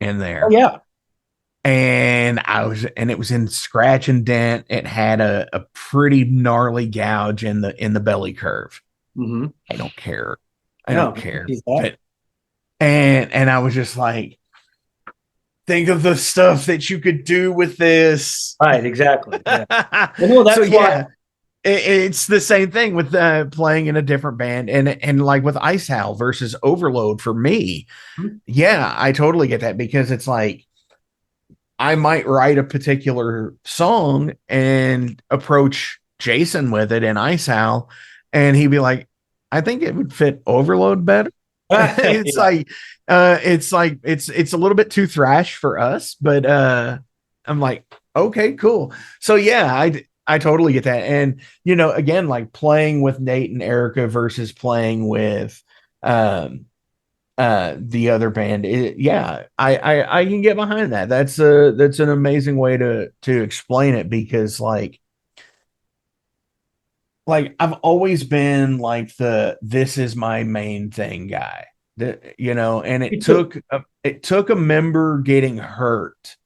in Oh there. yeah. And it was in scratch and dent. It had a pretty gnarly gouge in the belly curve. Mm-hmm. I don't care. I No, don't care. he's that. But and I was just like, think of the stuff that you could do with this. Right, exactly. Yeah. Well, no, So that's why. yeah, it's the same thing with playing in a different band and like with Ice Howl versus Overload for me. Mhm. Yeah, I totally get that because it's like I might write a particular song and approach Jason with it in Ice Howl, and he'd be like, I think it would fit Overload better. It's Yeah. like it's a little bit too thrash for us, but I'm like, okay, cool. So yeah, I totally get that. And you know, again, like playing with Nate and Erica versus playing with um the other band, yeah, I can get behind that. That's an amazing way to explain it because like I've always been like the this is my main thing guy. You know, and Me too. it took a member getting hurt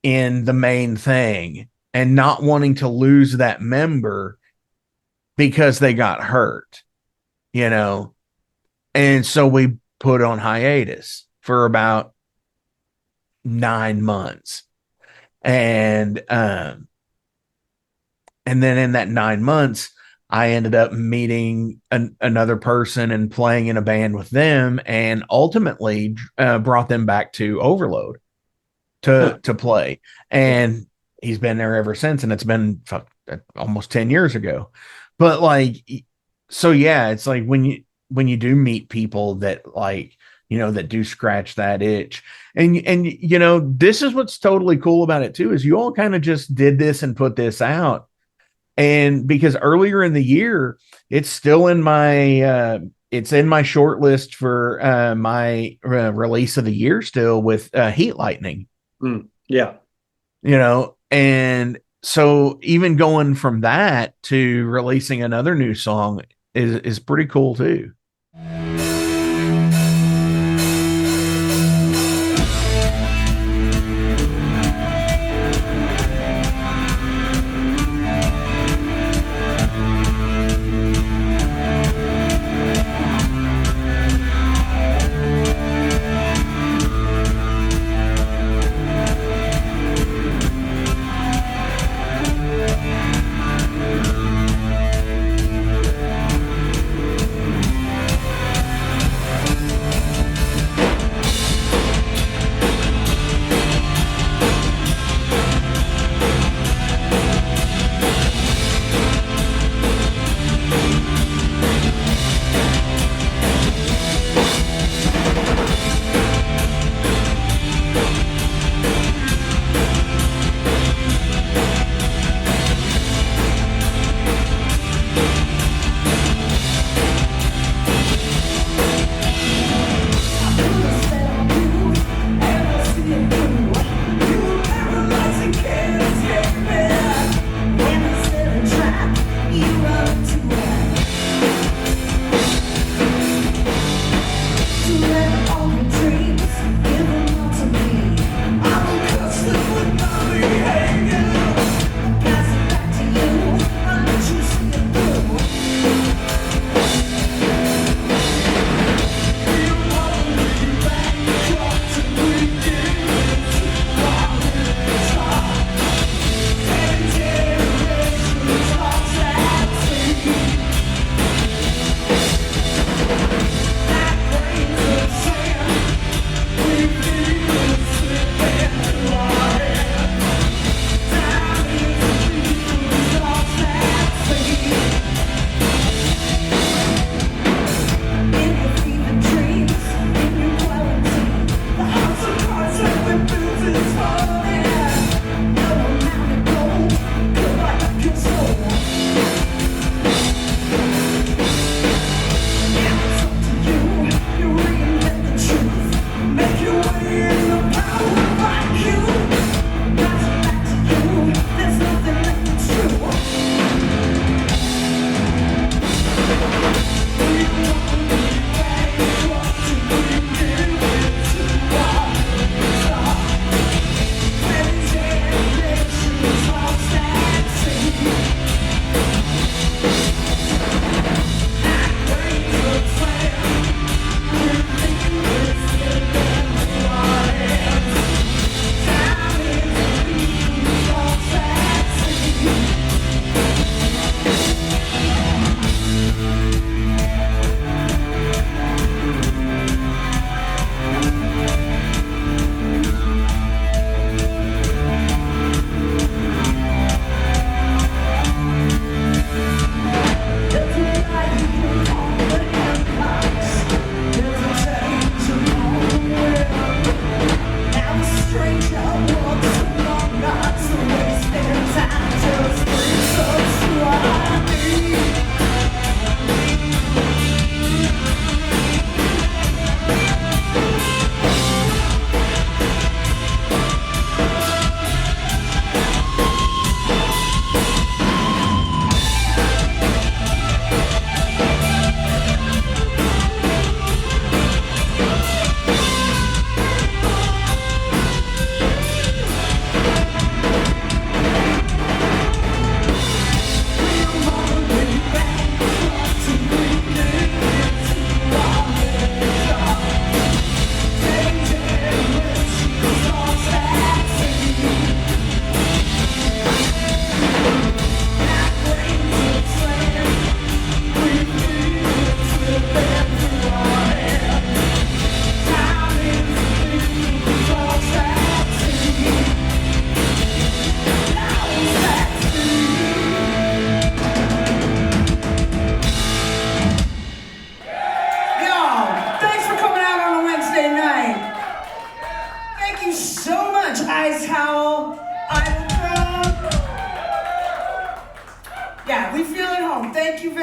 in the main thing and not wanting to lose that member because they got hurt, you know. And so we put on hiatus for about 9 months. And and then in that 9 months, I ended up meeting another person and playing in a band with them, and ultimately brought them back to Overload Huh. to play. And he's been there ever since, and it's been almost 10 years ago. But like, so yeah, it's like when you do meet people that like you know that do scratch that itch, and you know this is what's totally cool about it too is you all kind of just did this and put this out and because earlier in the year, it's still in my it's in my short list for my release of the year still with Heat Lightning, Yeah. you know, and so even going from that to releasing another new song is pretty cool too.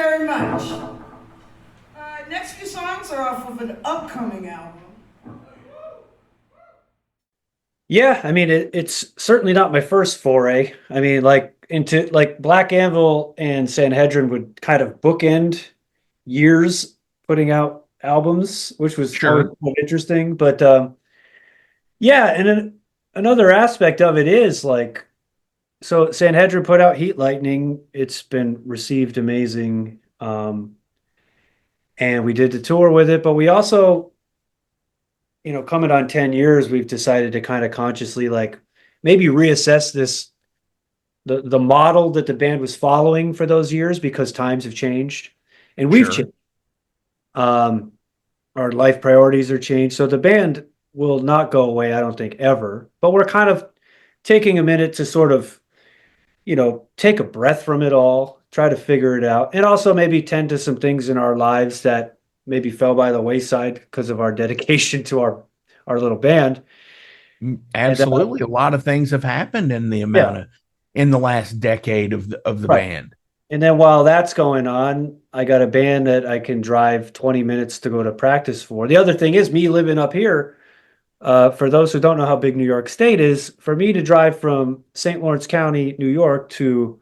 very much. Next few songs are off of an upcoming album. Yeah, I mean it's certainly not my first foray. I mean, like into like Black Anvil and Sanhedrin would kind of bookend years putting out albums, which was always Sure. kind of interesting. But yeah, and then another aspect of it is like so Sanhedrin put out Heat Lightning. It's been received amazing. And we did the tour with it, but we also, coming on 10 years, we've decided to kind of consciously like maybe reassess the model that the band was following for those years because times have changed and we've Sure. changed. Um, our life priorities are changed. So the band will not go away, I don't think, ever. But we're kind of taking a minute to sort of, take a breath from it all, try to figure it out, and also maybe tend to some things in our lives that maybe fell by the wayside because of our dedication to our little band. And Absolutely. A lot of things have happened in the yeah, amount of in the last decade of the right. band. And then while that's going on, I got a band that I can drive 20 minutes to go to practice for. The other thing is me living up here. For those who don't know how big New York State is, for me to drive from St. Lawrence County, New York to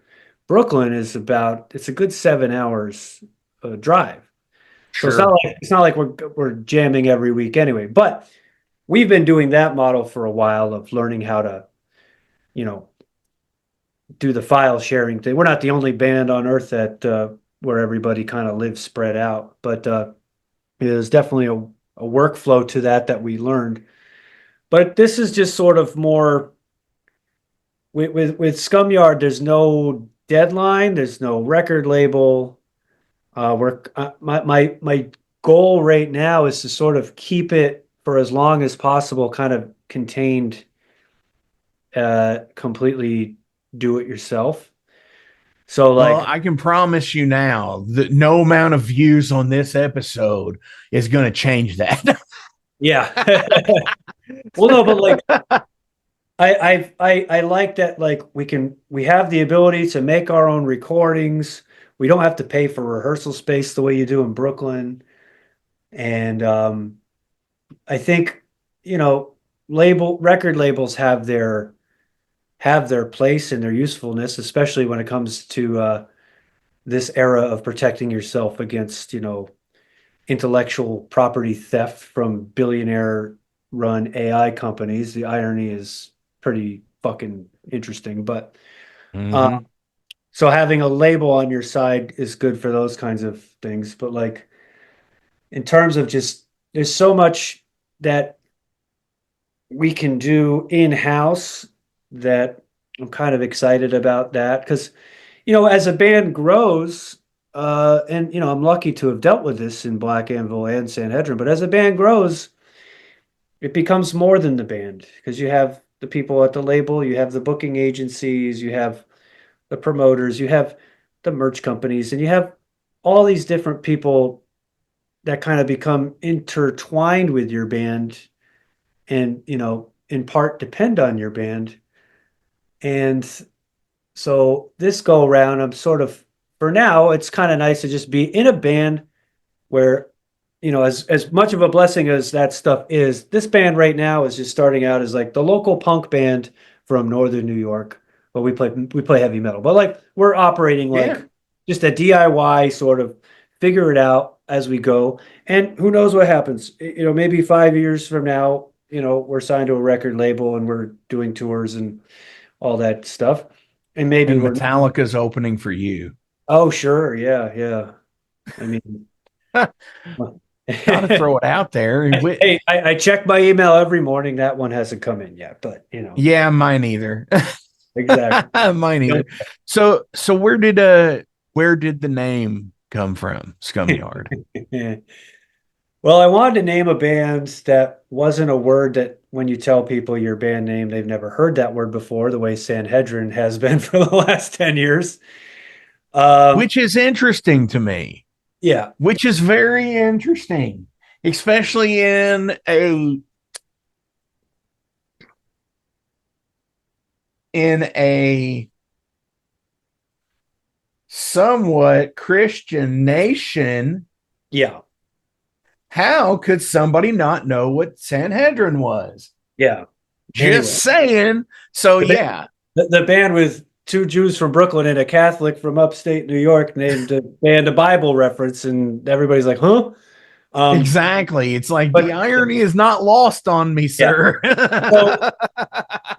Brooklyn is it's a good 7 hours drive. So Sure. it's not like we're jamming every week anyway. But we've been doing that model for a while of learning how to, you know, do the file sharing thing. We're not the only band on earth that where everybody kind of lives spread out, but there's definitely a workflow to that we learned. But this is just sort of more with Scumyard. There's no deadline. There's no record label. We're my goal right now is to sort of keep it for as long as possible, kind of contained, completely do it yourself. So Well, like, I can promise you now that no amount of views on this episode is going to change that. yeah. Well, no, but like I like that like we have the ability to make our own recordings. We don't have to pay for rehearsal space the way you do in Brooklyn. And I think, you know, record labels have their place and their usefulness, especially when it comes to this era of protecting yourself against, intellectual property theft from billionaire run AI companies. The irony is pretty fucking interesting. But uh, Hmm. so having a label on your side is good for those kinds of things. But like in terms of just, there's so much that we can do in house that I'm kind of excited about that because, as a band grows, and I'm lucky to have dealt with this in Black Anvil and Sanhedrin, but as a band grows, it becomes more than the band because you have the people at the label, you have the booking agencies, you have the promoters, you have the merch companies, and you have all these different people that kind of become intertwined with your band and, in part depend on your band. And so this go around, I'm sort of, for now, it's kind of nice to just be in a band where, as much of a blessing as that stuff is, this band right now is just starting out as like the local punk band from northern New York. But we play heavy metal. But like we're operating Yeah. like just a DIY sort of figure it out as we go. And who knows what happens? Maybe 5 years from now, we're signed to a record label and we're doing tours and all that stuff. And maybe And we're not. Metallica's opening for you. Oh, sure. Yeah, yeah. I mean, Got to throw it out there. hey, I check my email every morning. That one hasn't come in yet, but Yeah, mine either. exactly. Mine either. So where did the name come from? Scumyard. Well, I wanted to name a band that wasn't a word that when you tell people your band name, they've never heard that word before, the way Sanhedrin has been for the last 10 years. Um, Which is interesting to me. yeah. Which is very interesting, especially in a somewhat Christian nation. Yeah. How could somebody not know what Sanhedrin was? Yeah. Just Anyway, saying. So the, ba- yeah, the band with two Jews from Brooklyn and a Catholic from upstate New York named the band a Bible reference, and everybody's like, huh? exactly. It's like the But irony is not lost on me, yeah. sir. So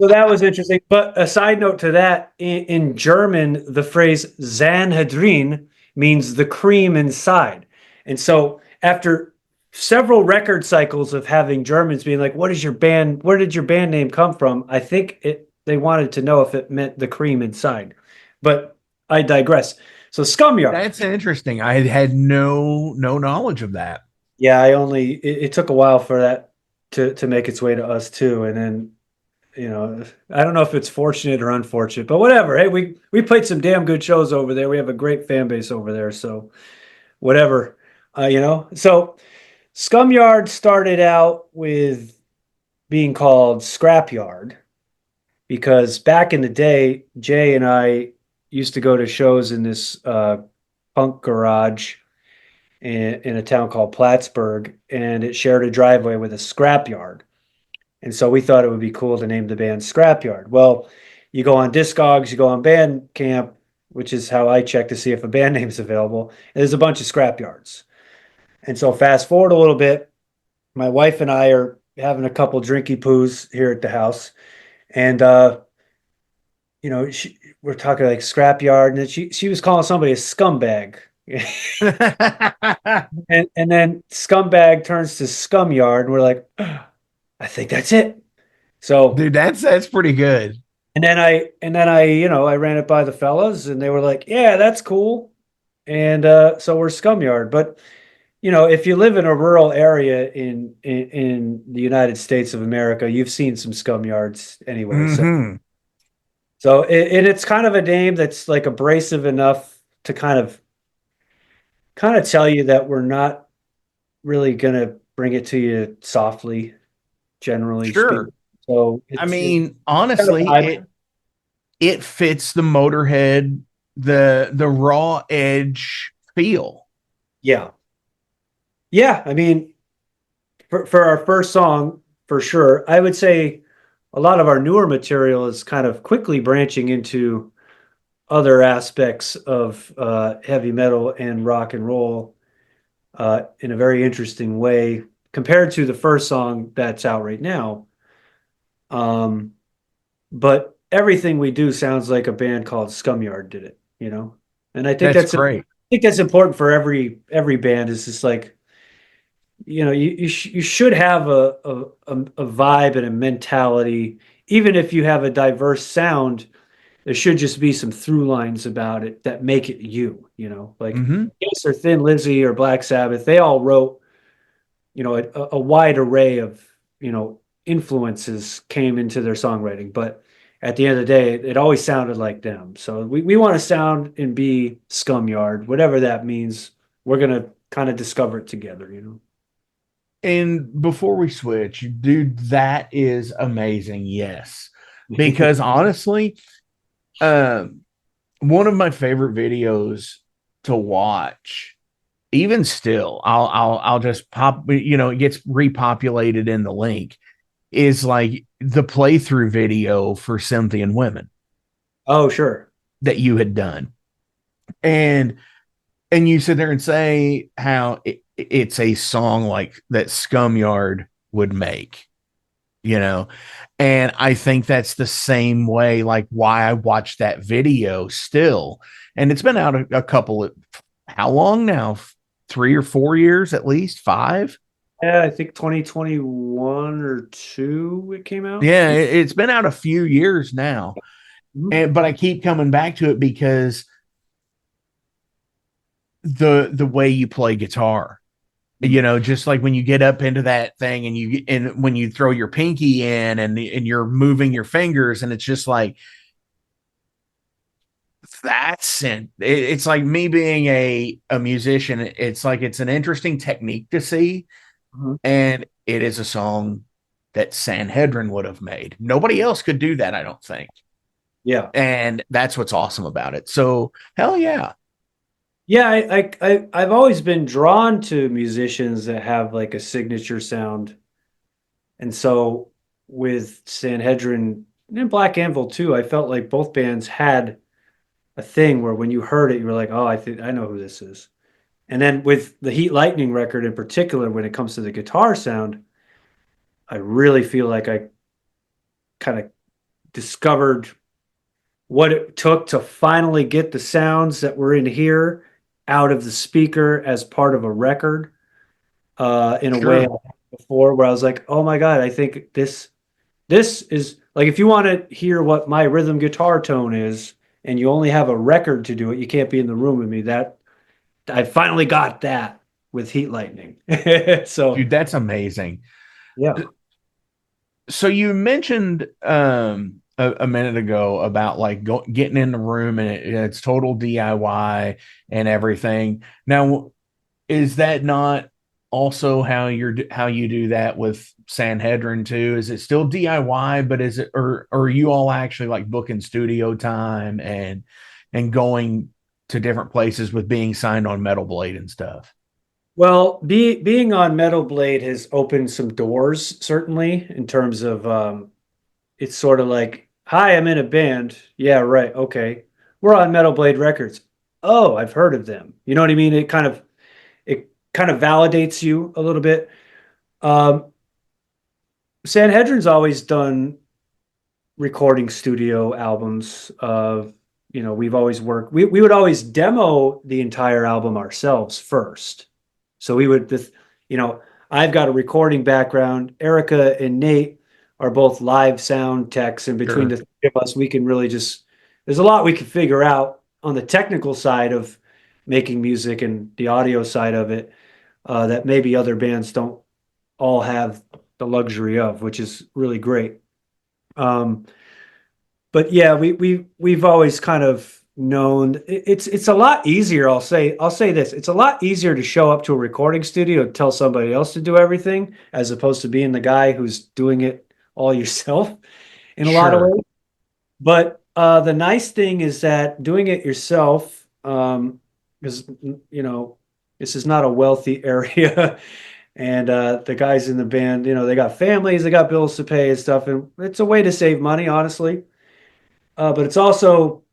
So that was interesting. But a side note to that, in German, the phrase Sanhedrin means the cream inside. And so after several record cycles of having Germans being like, what is your band, where did your band name come from? I think they wanted to know if it meant the cream inside. But I digress. So Scumyard. That's interesting. I had no knowledge of that. Yeah, it took a while for that to make its way to us too. And then I don't know if it's fortunate or unfortunate, but whatever. Hey, we played some damn good shows over there. We have a great fan base over there, so whatever. So Scumyard started out with being called Scrapyard because back in the day, Jay and I used to go to shows in this punk garage in a town called Plattsburgh, and it shared a driveway with a scrapyard. And so we thought it would be cool to name the band Scrapyard. Well, you go on Discogs, you go on Bandcamp, which is how I check to see if a band name is available. And there's a bunch of scrapyards. And so fast forward a little bit, my wife and I are having a couple drinky poos here at the house. And we're talking like scrapyard, and then she was calling somebody a scumbag. And then scumbag turns to scumyard, and we're like, I think that's it. So Dude, that's pretty good. I ran it by the fellas, and they were like, "Yeah, that's cool." And so we're Scumyard. But if you live in a rural area in the United States of America, you've seen some Scumyards anyway. So Hmm. so it's kind of a name that's like abrasive enough to kind of tell you that we're not really gonna bring it to you softly, generally Sure. speaking. So I it's mean, kind of honestly, it fits the Motorhead, the raw edge feel. yeah. Yeah, I mean, for our first song, for sure, I would say a lot of our newer material is kind of quickly branching into other aspects of heavy metal and rock and roll in a very interesting way compared to the first song that's out right now. Um, but everything we do sounds like a band called Scumyard did it. And That's great. I think that's important for every band. Is just like you should have a vibe and a mentality. Even if you have a diverse sound, there should just be some through lines about it that make it like Hmm. Kiss or Thin Lizzy or Black Sabbath. They all wrote a wide array of influences came into their songwriting, but at the end of the day, it always sounded like them. So we want to sound and be Scumyard, whatever that means. We're gonna kind of discover it together. And before we switch, dude, that is amazing. Yes. Because honestly, um, one of my favorite videos to watch, even still, I'll just pop, it gets repopulated in the link, is like the playthrough video for Cynthian Women Oh, sure. that you had done. And you sit there and say how it's a song like that Scumyard would make, you know. And I think that's the same way, like why I watched that video still. And it's been out a couple of, how long now? 3 or 4 years, at least 5. Yeah, I think 2021 or two it came out. Yeah, it's been out a few years now. Mhm. And but I keep coming back to it because the way you play guitar, just like when you get up into that thing and when you throw your pinky in and you're moving your fingers, and it's just like it's like me being a musician. It's like it's an interesting technique to see, Mhm. and it is a song that Sanhedrin would have made. Nobody else could do that, I don't think. Yeah. And that's what's awesome about it. So hell yeah. Yeah, I've always been drawn to musicians that have like a signature sound. And so with Sanhedrin and Black Anvil too, I felt like both bands had a thing where when you heard it, you were like, oh, I think I know who this is. And then with the Heat Lightning record in particular, when it comes to the guitar sound, I really feel like I kind of discovered what it took to finally get the sounds that were in here out of the speaker as part of a record in a way I Sure. hadn't before, where I was like, oh my God, I think this is like if you want to hear what my rhythm guitar tone is and you only have a record to do it, you can't be in the room with me. That I finally got that with Heat Lightning. So Dude, that's amazing. yeah. So you mentioned a minute ago about like getting in the room and it's total DIY and everything. Now, is that not also how you do that with Sanhedrin too? Is it still DIY, but is it or are you all actually like booking studio time and going to different places with being signed on Metal Blade and stuff? Well, being on Metal Blade has opened some doors, certainly, in terms of it's sort of like, hi, I'm in a band. Yeah, right. Okay. We're on Metal Blade Records. Oh, I've heard of them. You know what I mean? It kind of validates you a little bit. Um, Sanhedrin's always done recording studio albums. We've always worked. We would always demo the entire album ourselves first. So we would, you know, I've got a recording background. Erica and Nate are both live sound techs, and between the Sure. three of us, we can really just. There's a lot we can figure out on the technical side of making music and the audio side of it that maybe other bands don't all have the luxury of, which is really great. Um, but yeah, we've always kind of known it's a lot easier. I'll say this: it's a lot easier to show up to a recording studio and tell somebody else to do everything, as opposed to being the guy who's doing it all yourself in a lot of Sure. ways. But the nice thing is that doing it yourself, because this is not a wealthy area. And the guys in the band, they got families, they got bills to pay and stuff, and it's a way to save money, honestly. But it's also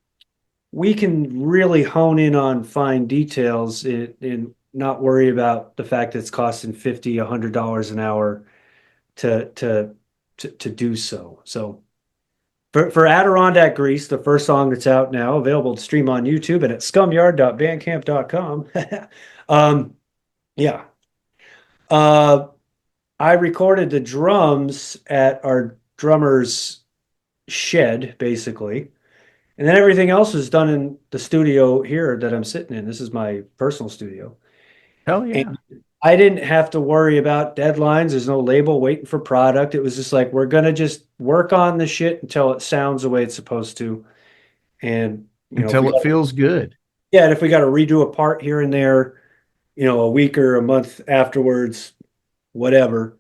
we can really hone in on fine details and not worry about the fact that it's costing 50, $100 an hour to to do so. So for Adirondack Grease, the first song that's out now, available to stream on YouTube and at scumyard.bandcamp.com. Yeah. Uh, I recorded the drums at our drummer's shed, basically. And then everything else was done in the studio here that I'm sitting in. This is my personal studio. Hell And yeah. I didn't have to worry about deadlines. There's no label waiting for product. It was just like, we're going to just work on the shit until it sounds the way it's supposed to. And, if we Until it got, feels good. yeah, and if we got to redo a part here and there, a week or a month afterwards, whatever.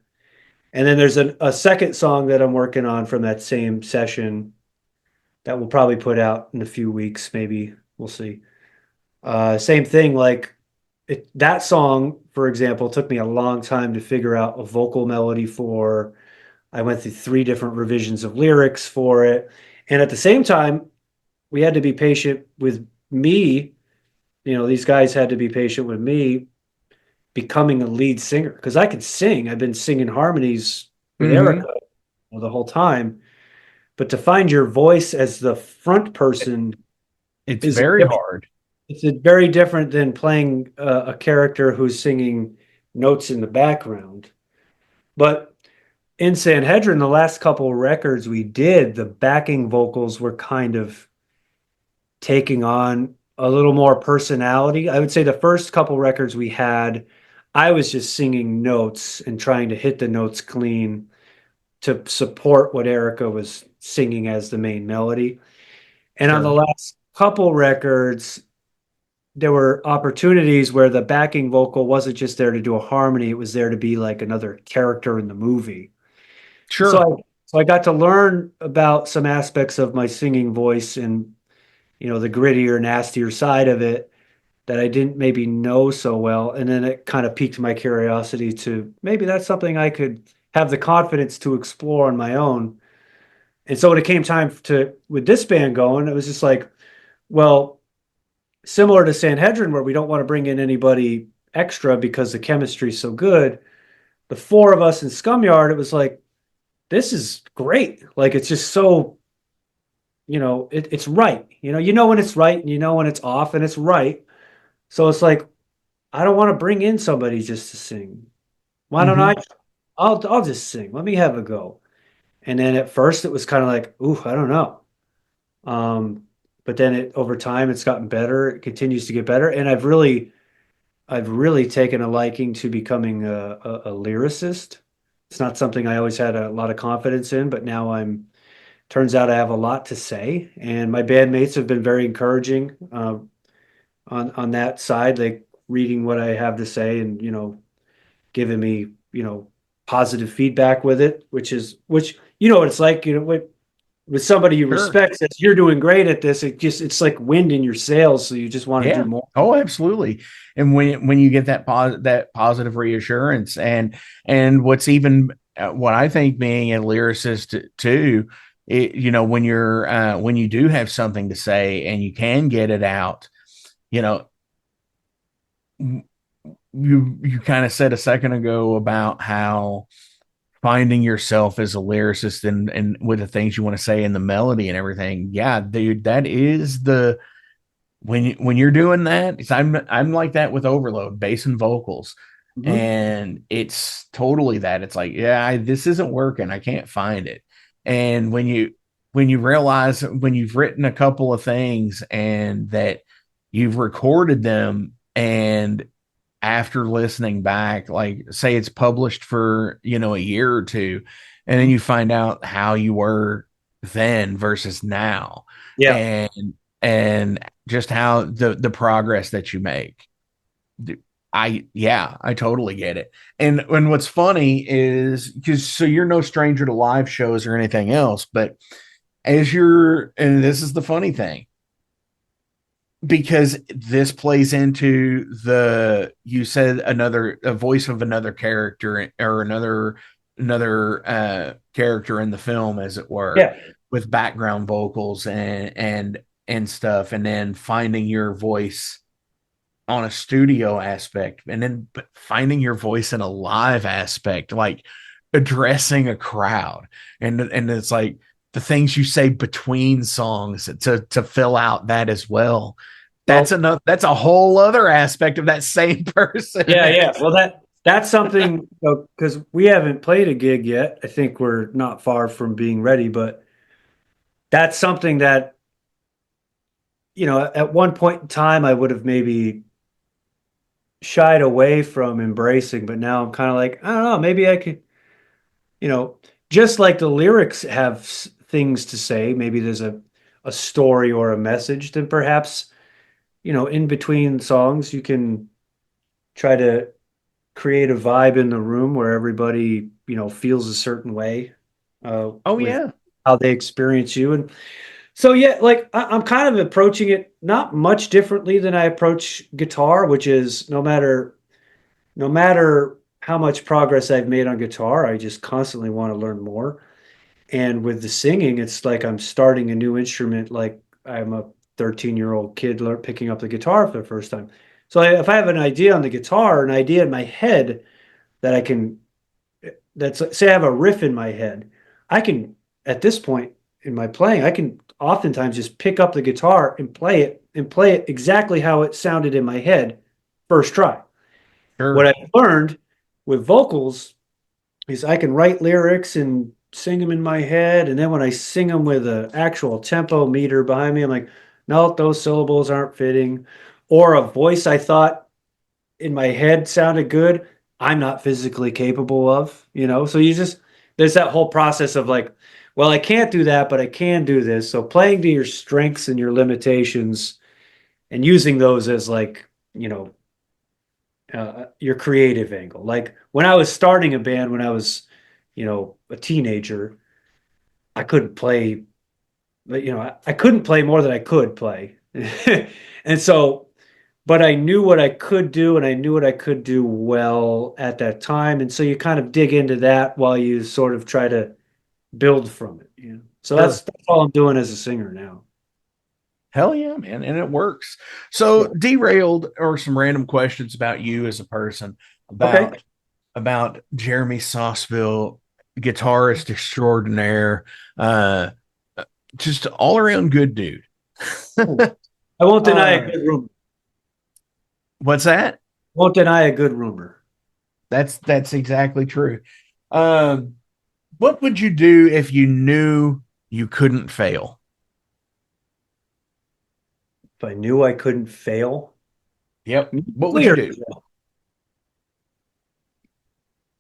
And then there's a second song that I'm working on from that same session that we'll probably put out in a few weeks, maybe. We'll see. Same thing, like that song, for example, took me a long time to figure out a vocal melody for. I went through three different revisions of lyrics for it. And at the same time, we had to be patient with me. These guys had to be patient with me becoming a lead singer because I could sing. I've been singing harmonies with Erica Mm-hmm. the whole time. But to find your voice as the front person It's is a very different. hard. It's very different than playing a character who's singing notes in the background. But in Sanhedrin, the last couple of records we did, the backing vocals were kind of taking on a little more personality. I would say the first couple records we had, I was just singing notes and trying to hit the notes clean to support what Erica was singing as the main melody. And on the Sure. last couple records, there were opportunities where the backing vocal wasn't just there to do a harmony, it was there to be like another character in the movie. So Sure. I got to learn about some aspects of my singing voice and the grittier, nastier side of it that I didn't maybe know so well. And then it kind of piqued my curiosity to maybe that's something I could have the confidence to explore on my own. And so when it came time to with this band going, it was just like, well, similar to Sanhedrin, where we don't want to bring in anybody extra because the chemistry's so good. The four of us in Scumyard, it was like, this is great. Like it's just so, it's right. You know when it's right and you know when it's off and it's right. So it's like, I don't want to bring in somebody just to sing. Why don't I? Hmm. I'll just sing. Let me have a go. And then at first it was kind of like, ooh, I don't know. Um, but then over time it's gotten better. It continues to get better, and I've really taken a liking to becoming a lyricist. It's not something I always had a lot of confidence in, but now turns out I have a lot to say, and my bandmates have been very encouraging on that side, like reading what I have to say and giving me positive feedback with it, which what it's like with somebody you Sure. respect says you're doing great at this. It's like wind in your sails, so you just want to do Yeah. more. Oh, absolutely. And when you get that positive reassurance, and what's even what I think being a lyricist too, when you do have something to say and you can get it out, you know, you kind of said a second ago about how finding yourself as a lyricist and with the things you want to say in the melody and everything. Yeah, dude, that is the when you're doing that, 'cause I'm like that with overload, bass and vocals. Mhm. And it's totally that. It's like, yeah, this isn't working. I can't find it. And when you realize when you've written a couple of things and that you've recorded them, and after listening back, like say it's published for, a year or two, and then you find out how you were then versus now, Yeah. and and just how the progress that you make. I totally get it. And what's funny is because so you're no stranger to live shows or anything else, but and this is the funny thing, because this plays into you said a voice of another character or another character in the film, as it were, Yeah. with background vocals and stuff, and then finding your voice on a studio aspect, and then finding your voice in a live aspect, like addressing a crowd, and it's like the things you say between songs to fill out that as well. That's Well, enough. That's a whole other aspect of that same person. yeah, And yeah. it's Well, that's something because we haven't played a gig yet. I think we're not far from being ready, but that's something that, at one point in time I would have maybe shied away from embracing, but now I'm kind of like, I don't know, maybe I could, you know, just like the lyrics have things to say, maybe there's a story or a message, then perhaps, in between songs, you can try to create a vibe in the room where everybody, feels a certain way oh with yeah, how they experience you. And so, yeah, like I'm kind of approaching it not much differently than I approach guitar, which is no matter how much progress I've made on guitar, I just constantly want to learn more. And with the singing, it's like I'm starting a new instrument, like I'm a 13-year-old kid picking up the guitar for the first time. So if I have an idea on the guitar, an idea in my head that I can, that's say I have a riff in my head, I can, at this point in my playing, I can oftentimes just pick up the guitar and play it exactly how it sounded in my head first try. What sure, I've learned with vocals is I can write lyrics and sing them in my head, and then when I sing them with an actual tempo meter behind me, I'm like, no, those syllables aren't fitting. Or a voice I thought in my head sounded good, I'm not physically capable of. So there's that whole process of like, well, I can't do that, but I can do this. So playing to your strengths and your limitations and using those as like, your creative angle. Like when I was starting a band, when I was, a teenager, I couldn't play, but I couldn't play more than I could play. And so but I knew what I could do and I knew what I could do well at that time. And so you kind of dig into that while you sort of try to build from it. So Sure. that's all I'm doing as a singer now. Hell yeah, man. And it works. So Yeah. derailed or some random questions about you as a person, Okay. about Jeremy Sosville, guitarist extraordinaire, uh, just all around good dude. I won't deny a uh, good rumor. what's that? Won't deny a good rumor. That's exactly true. Um, what would you do if you knew you couldn't fail? If I knew I couldn't fail, Yep. What would you clear. do?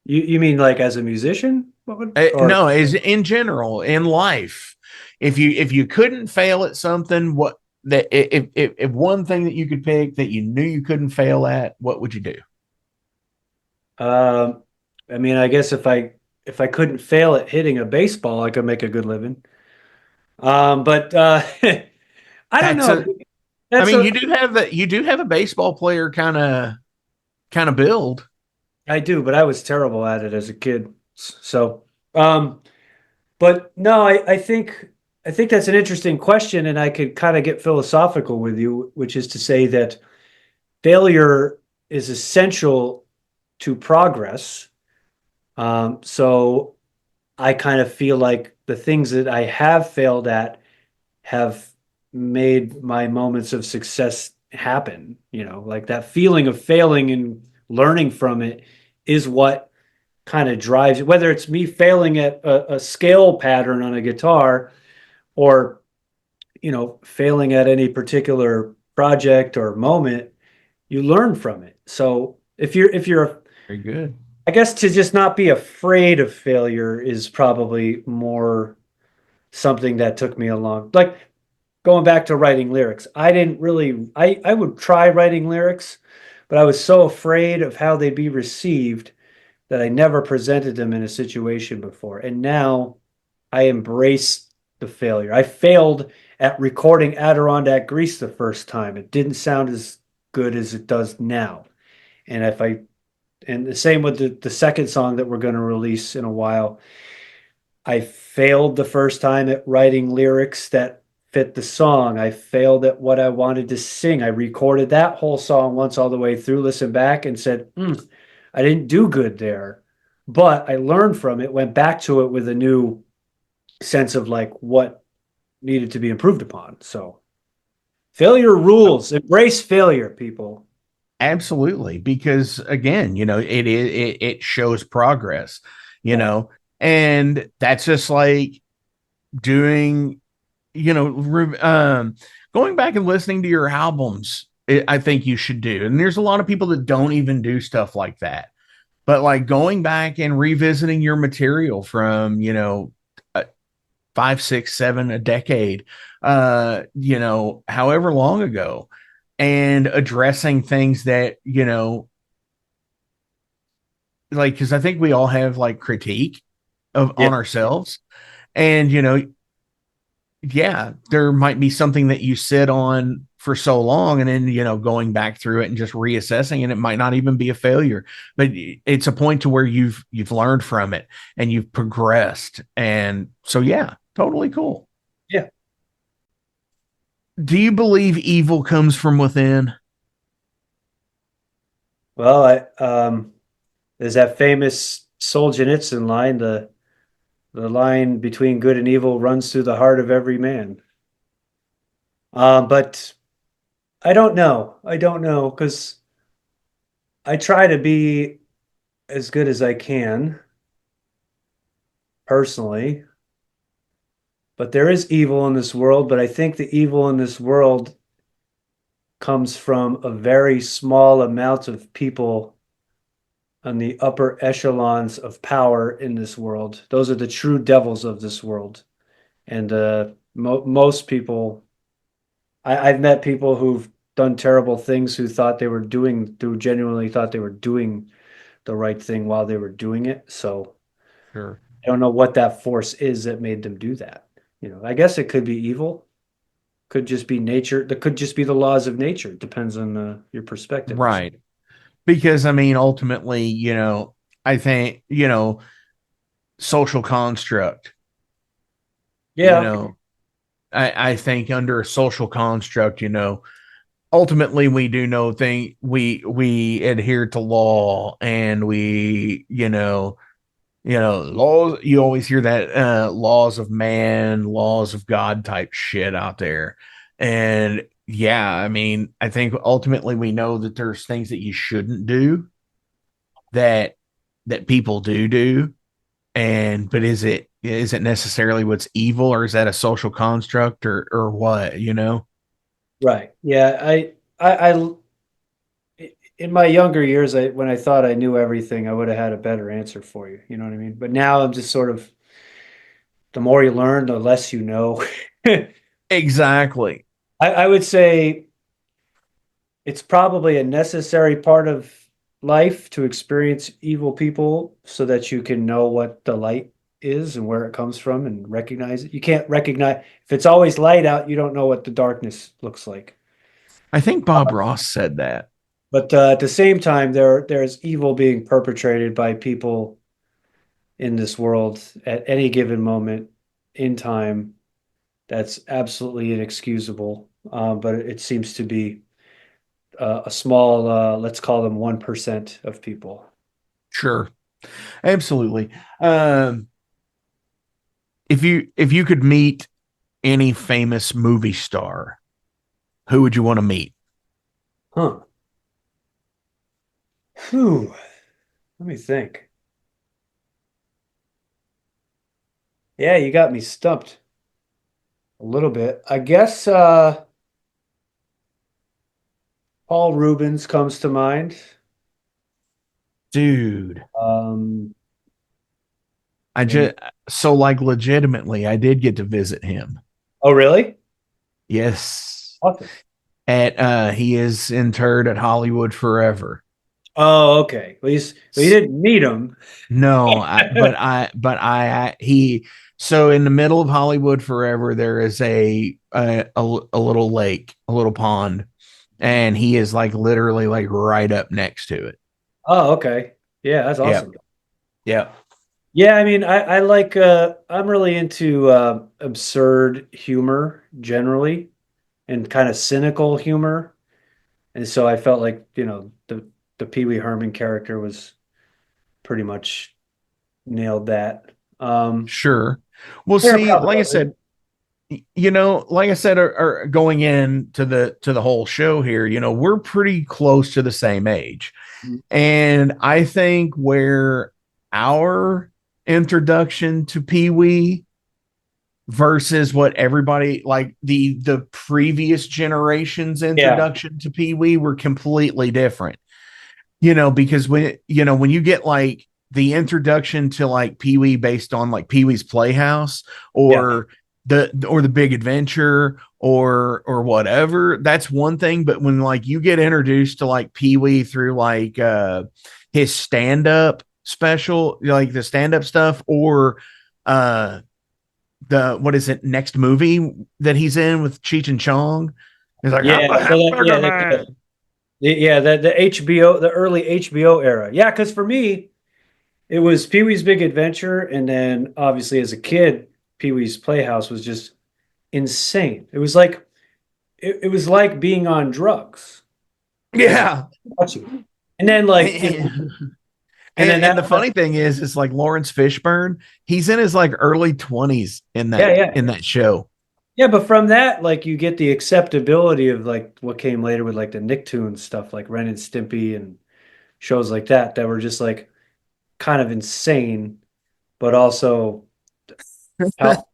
You mean like as a musician? What would or No, as in general in life, if you couldn't fail at something, what that if one thing that you could pick that you knew you couldn't fail at, what would you do? um I mean I guess if I couldn't fail at hitting a baseball, I could make a good living. But I don't That's know. a. I That's mean, a you do have a baseball player kind of build. I do, but I was terrible at it as a kid. So, um, but no, I think that's an interesting question, and I could kind of get philosophical with you, which is to say that failure is essential to progress. So I kind of feel like the things that I have failed at have made my moments of success happen. Like that feeling of failing and learning from it is what kind of drives it, whether it's me failing at a scale pattern on a guitar or, failing at any particular project or moment, you learn from it. So if you're, Very good. I guess to just not be afraid of failure is probably more something that took me along. Like going back to writing lyrics, I didn't really, I would try writing lyrics, but I was so afraid of how they'd be received that I never presented them in a situation before. And now I embrace the failure. I failed at recording Adirondack Grease the first time. It didn't sound as good as it does now. And if I and the same with the second song that we're going to release in a while. I failed the first time at writing lyrics that fit the song. I failed at what I wanted to sing. I recorded that whole song once all the way through, listened back, and said, I didn't do good there. But I learned from it, went back to it with a new sense of like what needed to be improved upon. So failure rules. Embrace failure, people. Absolutely, because again, it shows progress, you Yeah. know, and that's just like doing, going back and listening to your albums. I think you should do, and there's a lot of people that don't even do stuff like that. But like going back and revisiting your material from, 5, 6, 7, a decade, however long ago, and addressing things that, like, because I think we all have like critique of Yeah. on ourselves. And, yeah, there might be something that you sit on for so long and then, going back through it and just reassessing, and it might not even be a failure, but it's a point to where you've learned from it and you've progressed. And so, yeah, totally cool. Yeah. Do you believe evil comes from within? Well, there's that famous Solzhenitsyn line, the line between good and evil runs through the heart of every man. But I don't know. I don't know because I try to be as good as I can personally. But there is evil in this world. But I think the evil in this world comes from a very small amount of people on the upper echelons of power in this world. Those are the true devils of this world. And most people, I've met people who've done terrible things who genuinely thought they were doing the right thing while they were doing it. So Sure. I don't know what that force is that made them do that. I guess it could be evil. Could just be nature. That could just be the laws of nature. It depends on your perspective. Right. Because I mean, ultimately, I think, social construct, you Yeah, know, I think under a social construct, ultimately we do know thing we adhere to law and we, laws, you always hear that laws of man, laws of God type shit out there. And yeah, I mean, I think ultimately we know that there's things that you shouldn't do that people do. And but is it necessarily what's evil, or is that a social construct, or what, right. Yeah, I in my younger years, when I thought I knew everything, I would have had a better answer for you. You know what I mean? But now I'm just sort of, the more you learn, the less you know. Exactly. I would say it's probably a necessary part of life to experience evil people so that you can know what the light is and where it comes from and recognize it. You can't recognize, if it's always light out, you don't know what the darkness looks like. I think Bob Ross said that. But at the same time, there's evil being perpetrated by people in this world at any given moment in time that's absolutely inexcusable. But it seems to be a small, let's call them 1% of people. Sure. Absolutely. um if you could meet any famous movie star, who would you want to meet? Huh. Whew. Let me think. Yeah, you got me stumped a little bit. I guess Paul Rubens comes to mind. Dude, Um, I and just so like legitimately I did get to visit him. oh, really? Yes. Awesome. At he is interred at Hollywood Forever. Oh, okay. Well, you didn't meet him. No, he, so in the middle of Hollywood Forever, there is a little lake, a little pond, and he is like literally like right up next to it. Oh, okay. Yeah, that's Yeah, awesome. yeah, Yeah, I mean, I like I'm really into absurd humor generally and kind of cynical humor. And so I felt like, the Pee Wee Herman character was pretty much nailed that. sure. Well, There are see, probably like I others. said, like I said, are going into the whole show here, we're pretty close to the same age. And I think where our introduction to Pee Wee versus what everybody like the previous generation's Yeah, introduction to Pee Wee were completely different. Because when you get like the introduction to like Pee Wee based on like Pee Wee's Playhouse yeah, or the Big Adventure or whatever, that's one thing. But when like you get introduced to like Pee Wee through like his stand up special, like the stand up stuff, or uh the what is it, next movie that he's in with Cheech and Chong, he's like, yeah. I'm the hamburger man. Yeah, the HBO, the early HBO era. Yeah, because for me, it was Pee Wee's Big Adventure, and then obviously as a kid, Pee Wee's Playhouse was just insane. It was like being on drugs as Yeah. watching. And then like, and, and then that, and the funny thing is, it's like Lawrence Fishburne, he's in his like early 20s in yeah, yeah. that show. Yeah, but from that, like you get the acceptability of like what came later with like the Nicktoons stuff, like Ren and Stimpy and shows like that were just like kind of insane, but also pal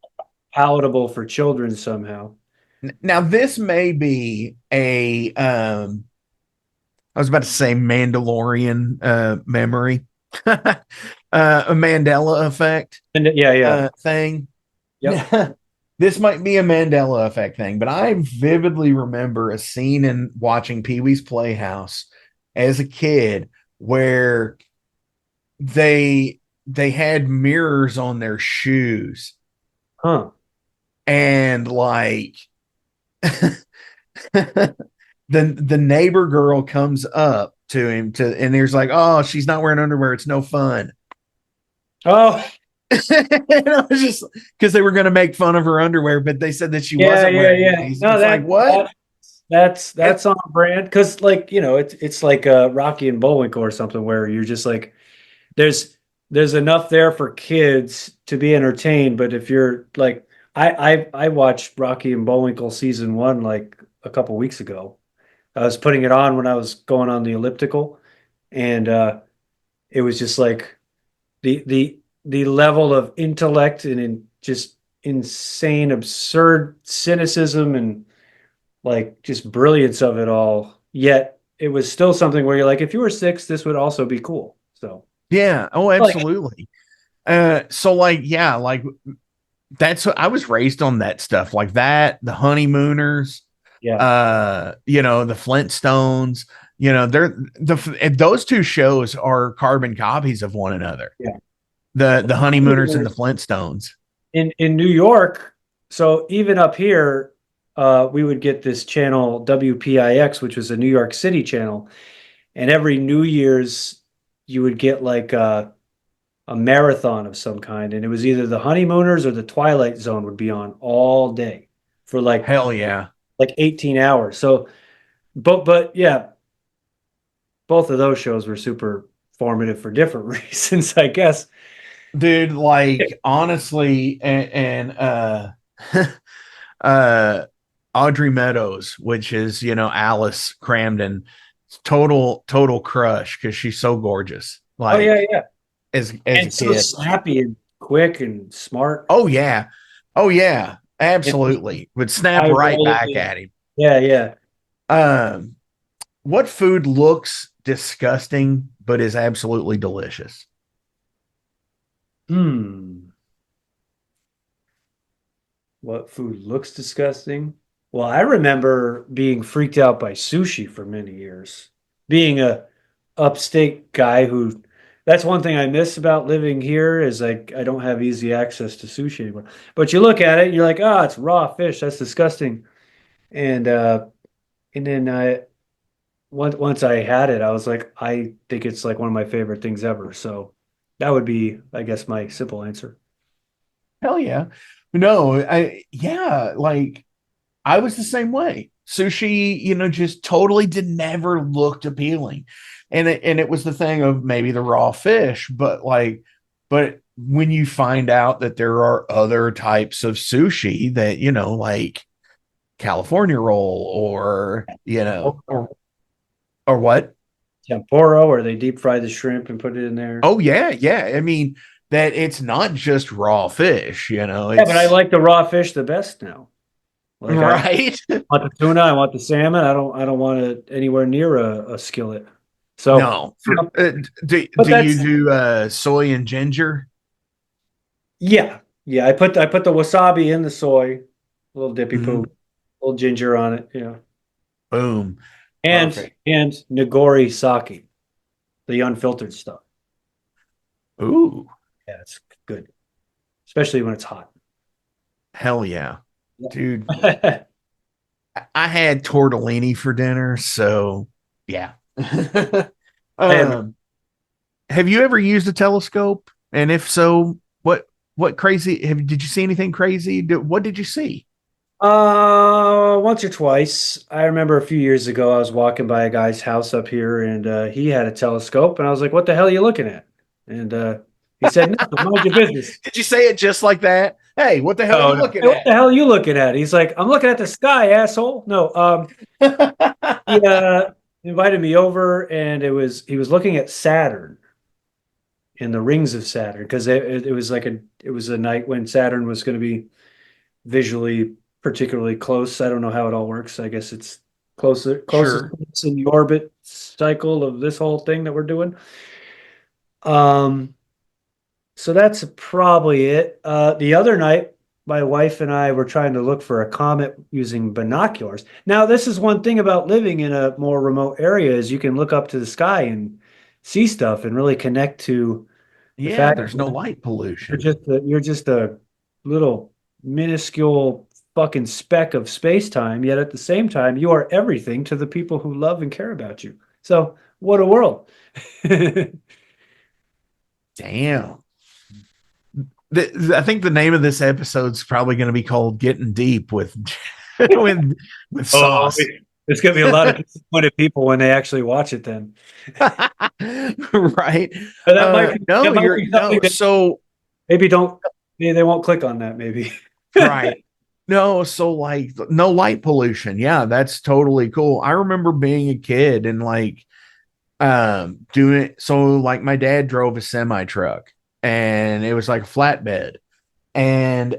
palatable for children somehow. Now this may be a I was about to say Mandalorian memory, a Mandela effect And yeah, yeah, thing. yep. This might be a Mandela effect thing, but I vividly remember a scene in watching Pee Wee's Playhouse as a kid where they had mirrors on their shoes, Huh. and like the neighbor girl comes up to him and there's like, oh, she's not wearing underwear. It's no fun. Oh, And I was just because they were going to make fun of her underwear, but they said that she yeah, wasn't yeah, wearing yeah. these. No, It's like, what? that's on brand because, like, it's like Rocky and Bullwinkle or something where you're just like, there's there's enough there for kids to be entertained, but if you're like, I watched Rocky and Bullwinkle season one like a couple weeks ago. I was putting it on when I was going on the elliptical, and it was just like the level of intellect and just insane, absurd cynicism and like just brilliance of it all. Yet it was still something where you're like, if you were six, this would also be cool. So Yeah. Oh, like, absolutely. So like, yeah, like that's what I was raised on that stuff like that, the honeymooners, yeah, the Flintstones, those two shows are carbon copies of one another. yeah. The honeymooners and the Flintstones. In New York, so even up here, we would get this channel WPIX, which was a New York City channel, and every New Year's you would get like a marathon of some kind, and it was either the Honeymooners or the Twilight Zone would be on all day for Hell yeah. like 18 hours. So, but yeah, both of those shows were super formative for different reasons, I guess. Dude, like honestly, and uh Audrey Meadows, which is, Alice Cramden, total crush because she's so gorgeous. Oh yeah, Like yeah, as a and so kid. snappy and quick and smart. Oh yeah. Oh yeah. And Absolutely. Would snap high right back rollers. at him. Yeah, yeah. Um, what food looks disgusting but is absolutely delicious? Hmm. What food looks disgusting? Well, I remember being freaked out by sushi for many years. Being a upstate guy who that's one thing I miss about living here is like I don't have easy access to sushi anymore. But you look at it, you're like, oh, it's raw fish. That's disgusting. And then once I had it, I was like, I think it's like one of my favorite things ever. So that would be, I guess, my simple answer. Hell yeah. No, yeah, like I was the same way. Sushi, just totally did never looked appealing. And it was the thing of maybe the raw fish, but when you find out that there are other types of sushi that, like California roll or what? Tempura, or they deep fry the shrimp and put it in there. Oh yeah, yeah. I mean, that it's not just raw fish, Yeah, but I it's like the raw fish the best now. Like I right. want the tuna, I want the salmon. I don't want it anywhere near a skillet. So, No. you know, but Do you that's do soy and ginger? yeah. Yeah, I put the wasabi in the soy, a little dippy poo, Mhm. a little ginger on it, Boom. And Perfect. nigori sake, the unfiltered stuff. Ooh, Yeah, it's good, especially when it's hot. hell yeah. Dude, Yeah. I had tortellini for dinner, so yeah. I have Have you ever used a telescope? And if so, what crazy did you see anything crazy? What did you see? once or twice. I remember a few years ago, I was walking by a guy's house up here, and he had a telescope, and I was like, "What the hell are you looking at?" And he said, "Nothing. Mind your business." Did you say it just like that? Hey, what the hell are Oh you no! looking Hey, what at? the hell are you looking at? He's like, "I'm looking at the sky, asshole." No, he invited me over, and he was looking at Saturn and the rings of Saturn because it was like it was a night when Saturn was going to be visually particularly close. I don't know how it all works. I guess it's closest Sure. in the orbit cycle of this whole thing that we're doing. Um, so that's probably it. The other night, my wife and I were trying to look for a comet using binoculars. Now, this is one thing about living in a more remote area is you can look up to the sky and see stuff and really connect to the Yeah, fact there's no that light pollution. you're just a little minuscule fucking speck of space-time, yet at the same time, you are everything to the people who love and care about you. So what a world. Damn. I think the name of this episode's probably going to be called "Getting Deep" with with Oh, Sauce. there's gonna be a lot of disappointed people when they actually watch it then. Right? But that might be something No. that So maybe don't they won't click on that maybe. right. No, so like no light pollution. Yeah, that's totally cool. I remember being a kid and like doing so like my dad drove a semi truck and it was like a flatbed. And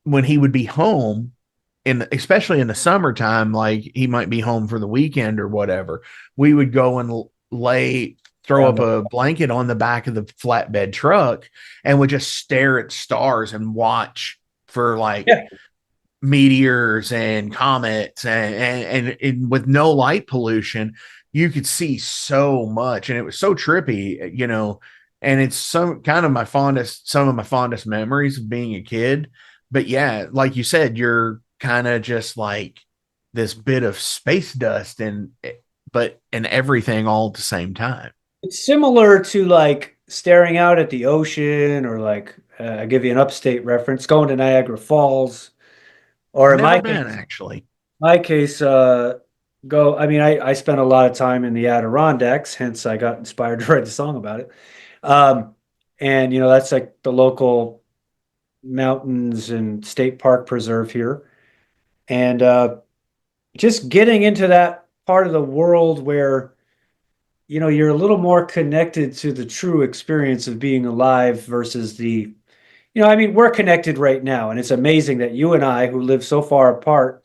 when he would be home especially in the summertime, like he might be home for the weekend or whatever, we would go and throw up a blanket on the back of the flatbed truck and would just stare at stars and watch for like meteors and comets and with no light pollution, you could see so much and it was so trippy, and it's some of my fondest memories of being a kid. But yeah, like you said, you're kind of just like this bit of space dust and everything all at the same time. It's similar to like staring out at the ocean or like I give you an upstate reference, going to Niagara Falls, or in Never been actually. my case, go. I mean, I spent a lot of time in the Adirondacks, hence I got inspired to write a song about it. Um, and that's like the local mountains and state park preserve here, and just getting into that part of the world where you're a little more connected to the true experience of being alive versus I mean, we're connected right now, and it's amazing that you and I, who live so far apart,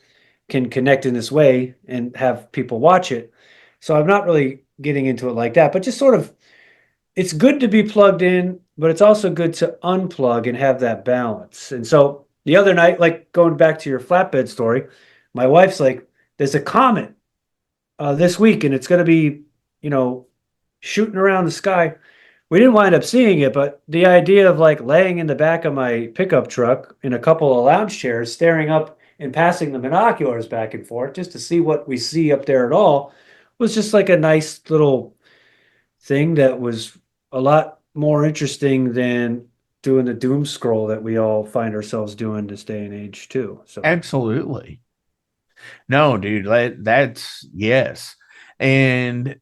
can connect in this way and have people watch it. So I'm not really getting into it like that, but just sort of, it's good to be plugged in, but it's also good to unplug and have that balance. And so the other night, like going back to your flatbed story, my wife's like, there's a comet this week, and it's going to be, you know, shooting around the sky. We didn't wind up seeing it, but the idea of like laying in the back of my pickup truck in a couple of lounge chairs, staring up and passing the binoculars back and forth just to see what we see up there at all was just like a nice little thing that was a lot more interesting than doing the doom scroll that we all find ourselves doing this day and age too. So Absolutely. No, dude, that's yes. And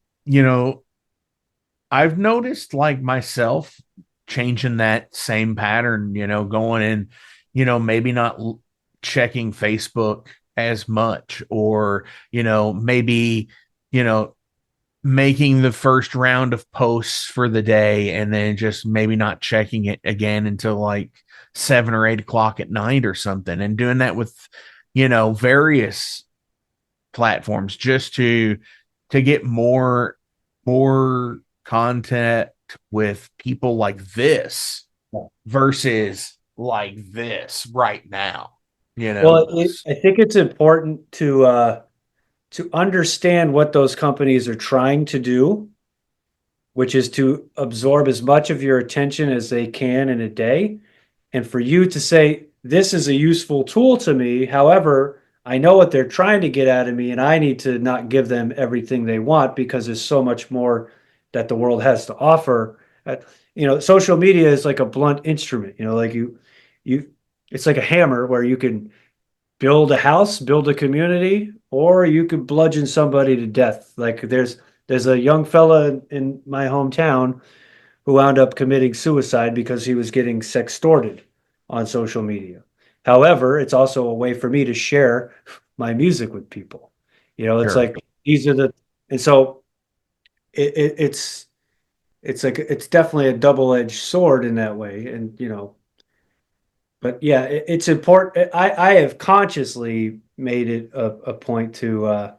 I've noticed like myself changing that same pattern, going in, maybe not checking Facebook as much, or, maybe, you know, making the first round of posts for the day and then just maybe not checking it again until like 7 or 8 o'clock at night or something, and doing that with, various platforms just to get more contact with people like this versus like this right now. well, I think it's important to understand what those companies are trying to do, which is to absorb as much of your attention as they can in a day. And for you to say, this is a useful tool to me. However, I know what they're trying to get out of me, and I need to not give them everything they want because there's so much more that the world has to offer. Social media is like a blunt instrument, like it's like a hammer where you can build a house, build a community, or you could bludgeon somebody to death. Like there's a young fella in my hometown who wound up committing suicide because he was getting sextorted on social media. However, it's also a way for me to share my music with people. It's Sure. like these are the and so it's like it's definitely a double-edged sword in that way. And but yeah, it's important. I have consciously made it a point to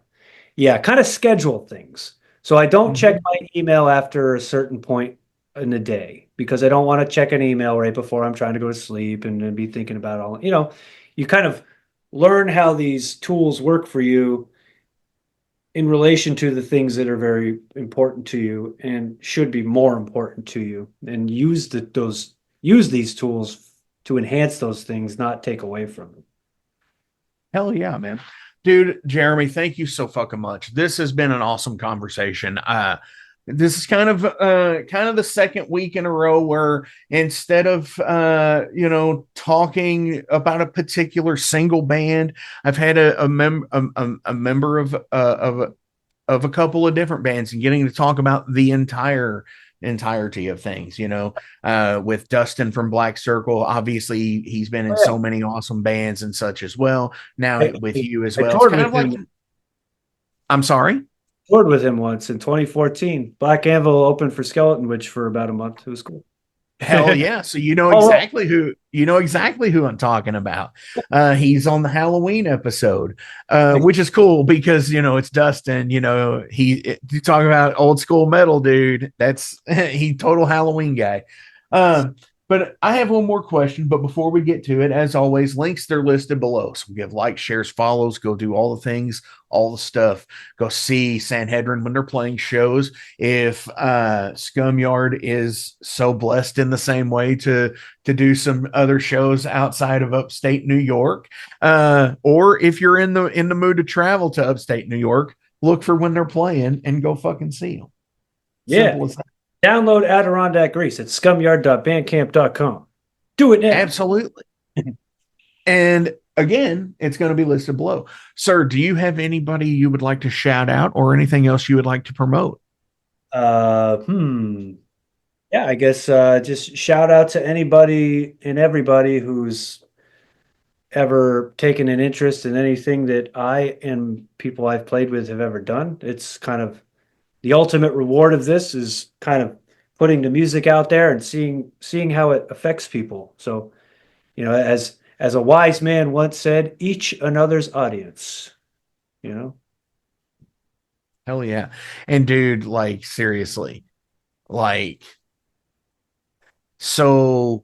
kind of schedule things. So I don't check Mhm. my email after a certain point in the day because I don't want to check an email right before I'm trying to go to sleep and then be thinking about all, you kind of learn how these tools work for you in relation to the things that are very important to you and should be more important to you, and use these tools to enhance those things, not take away from them. Hell yeah, man. Dude, Jeremy, thank you so fucking much. This has been an awesome conversation. This is kind of the second week in a row where instead of talking about a particular single band, I've had a member of a couple of different bands and getting to talk about the entirety of things, with Dustin from Black Circle. Obviously, he's been in Oh, so many awesome bands and such as well. Now yeah. with you as I well. It's toured kind with of like, him. I'm sorry. Toured with him once in 2014. Black Anvil opened for Skeleton Witch for about a month. It was cool. Hell yeah. So Oh, you know exactly who I'm talking about. He's on the Halloween episode, which is cool because it's Dustin, you talk about old school metal, dude. That's he total Halloween guy. Um, but I have one more question. But before we get to it, as always, links they're listed below. So give likes, shares, follows, go do all the things, all the stuff. Go see Sanhedrin when they're playing shows. If Scumyard is so blessed in the same way to do some other shows outside of upstate New York, or if you're in the mood to travel to upstate New York, look for when they're playing and go fucking see them. yeah. Simple as that. Download Adirondack Grease at scumyard.bandcamp.com. Do it now. Absolutely. And again, it's going to be listed below. Sir, do you have anybody you would like to shout out or anything else you would like to promote? Uh, hmm. Yeah, I guess just shout out to anybody and everybody who's ever taken an interest in anything that I and people I've played with have ever done. It's kind of the ultimate reward of this is kind of putting the music out there and seeing how it affects people. So, as a wise man once said, each another's audience, you know. Hell yeah. And dude, like seriously, like so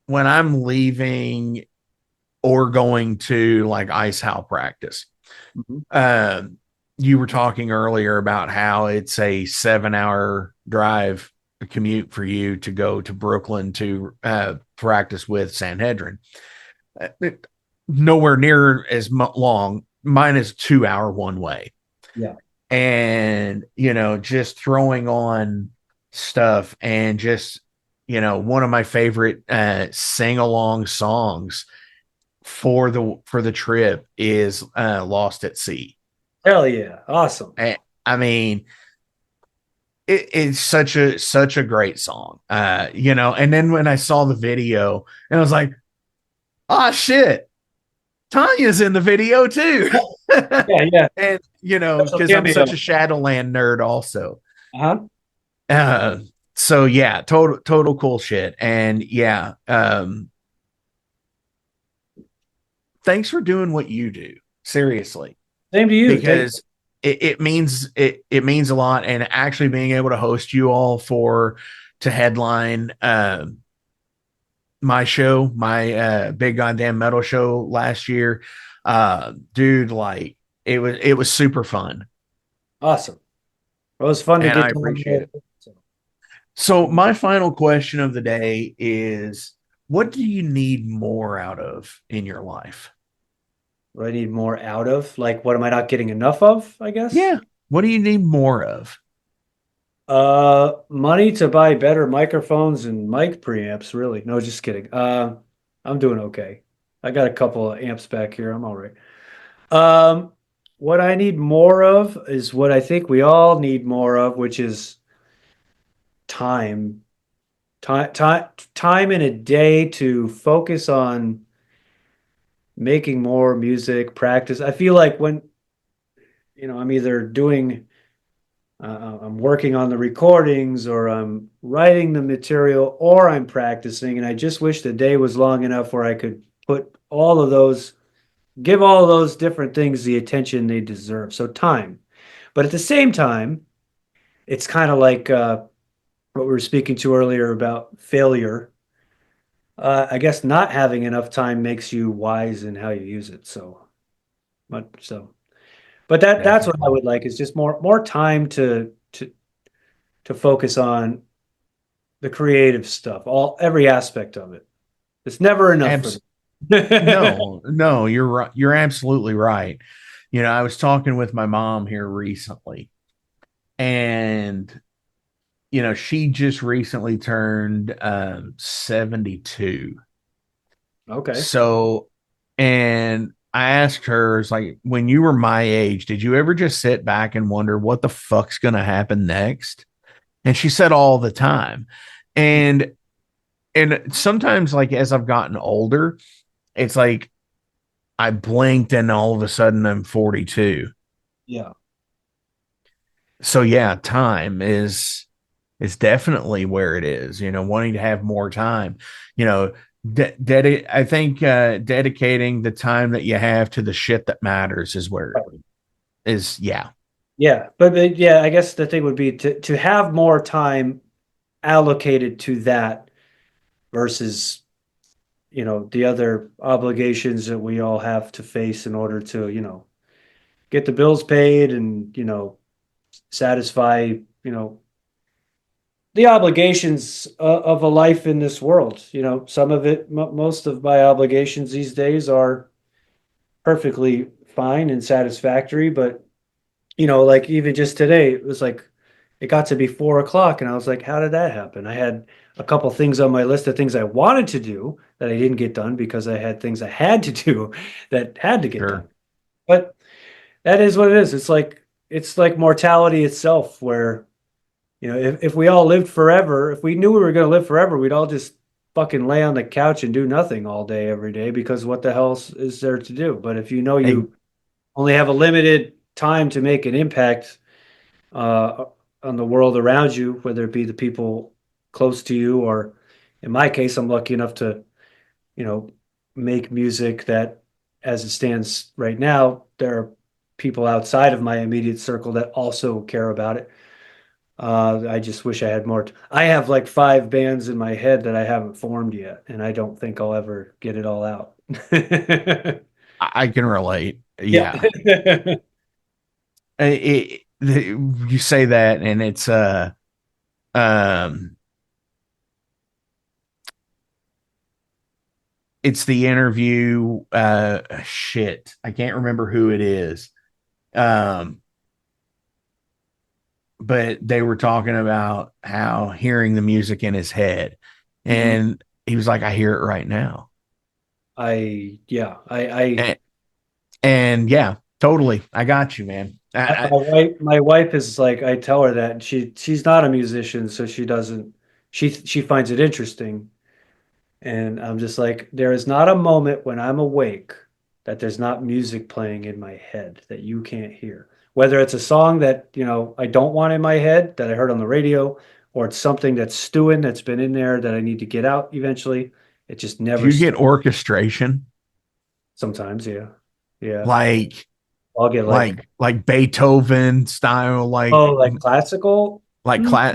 when I'm leaving or going to like ice howl practice, Mhm. uh, you were talking earlier about how it's a 7-hour drive commute for you to go to Brooklyn to practice with Sanhedrin. Nowhere near as long. Mine is 2 hour one way. Yeah. And, just throwing on stuff and just, one of my favorite sing along songs for the trip is Lost at Sea. Hell yeah. Awesome. I mean, it's such a great song. And then when I saw the video and I was like, oh shit, Tanya's in the video too. Yeah, yeah. And Special because I'm such cameo. a Shadowland nerd also. Uh-huh. Uh so yeah, total cool shit. And yeah, thanks for doing what you do. Seriously. Same to you. Because it means a lot, and actually being able to host you all to headline my show, my big goddamn metal show last year, dude, like it was super fun. Awesome. It was fun to And get I down appreciate there. it. So my final question of the day is, what do you need more out of in your life? What I need more out of? Like, what am I not getting enough of, I guess? Yeah, what do you need more of? Money to buy better microphones and mic preamps, really. No, just kidding. I'm doing okay. I got a couple of amps back here. I'm all right. What I need more of is what I think we all need more of, which is time. Time in a day to focus on making more music, practice. I feel like when, I'm either I'm working on the recordings or I'm writing the material or I'm practicing. And I just wish the day was long enough where I could give all of those different things the attention they deserve. So time. But at the same time, it's kind of like what we were speaking to earlier about failure. I guess not having enough time makes you wise in how you use it. But that's what I Definitely. would like is just more time to focus on the creative stuff, every aspect of it. It's never enough for me. No, you're right. You're absolutely right. I was talking with my mom here recently, and she just recently turned 72. Okay. So, and I asked her, it's like, when you were my age, did you ever just sit back and wonder what the fuck's going to happen next? And she said all the time. And sometimes, like, as I've gotten older, it's like I blinked and all of a sudden I'm 42. Yeah. So yeah, time is definitely where it is, wanting to have more time, I think dedicating the time that you have to the shit that matters is where it is. Yeah. Yeah, but yeah, I guess the thing would be to have more time allocated to that versus, the other obligations that we all have to face in order to, get the bills paid and, satisfy, the obligations of a life in this world. Some of it, most of my obligations these days are perfectly fine and satisfactory, but like even just today, it was like it got to be 4 o'clock, and I was like, how did that happen? I had a couple things on my list of things I wanted to do that I didn't get done because I had things I had to do that had to get Sure. done. But that is what it is. It's like mortality itself, where if we all lived forever, if we knew we were going to live forever, we'd all just fucking lay on the couch and do nothing all day every day, because what the hell is there to do? But if Hey, you only have a limited time to make an impact uh, on the world around you, whether it be the people close to you, or in my case, I'm lucky enough to, you know, make music that, as it stands right now, there are people outside of my immediate circle that also care about it. I just wish I had more. I have like 5 bands in my head that I haven't formed yet, and I don't think I'll ever get it all out. I can relate. Yeah. Yeah. You say that, and um it's the interview. Shit, I can't remember who it is. Um, but they were talking about how hearing the music in his head, Mhm. and he was like, "I hear it right now." Yeah, I And yeah, totally, I got you, man. my wife is like, I tell her that, and she's not a musician, so she doesn't, she finds it interesting. And I'm just like, there is not a moment when I'm awake that there's not music playing in my head that you can't hear. Whether it's a song that, I don't want in my head that I heard on the radio, or it's something that's stewing that's been in there that I need to get out eventually. It just Do never you get stops. orchestration Sometimes, yeah. Yeah. like I'll get like, like Beethoven style, oh, like classical. Hmm.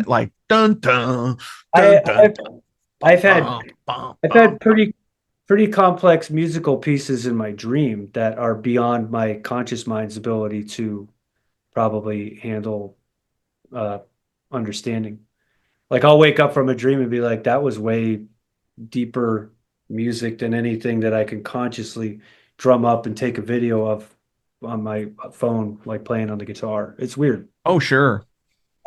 like dun dun I, dun dun I've dun I've bum, had bum, bum, I've bum. had pretty complex musical pieces in my dream that are beyond my conscious mind's ability to probably handle uh understanding. Like I'll wake up from a dream and be like, that was way deeper music than anything that I can consciously drum up and take a video of on my phone, like playing on the guitar. It's weird. Oh, sure.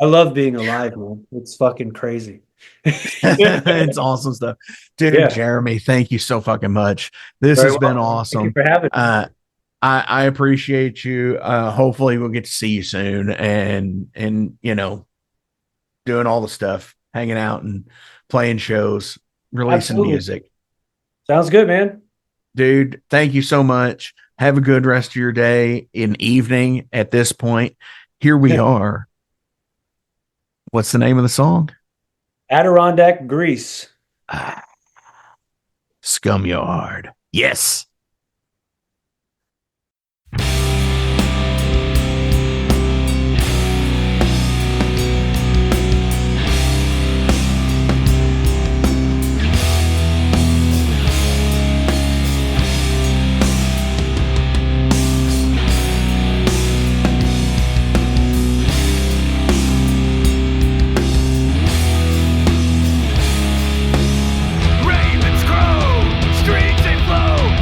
I love being alive, man. It's fucking crazy. It's awesome stuff. Dude, Yeah, Jeremy, thank you so fucking much. This very has been well. Thank you awesome. for having me. I appreciate you. Hopefully we'll get to see you soon, and doing all the stuff, hanging out and playing shows, releasing Absolutely. music. Sounds good, man. Dude, thank you so much. Have a good rest of your day and evening at this point. Here we are. What's the name of the song? Adirondack Grease. Ah, Scumyard. Yes. Ravens crow, streams they flow.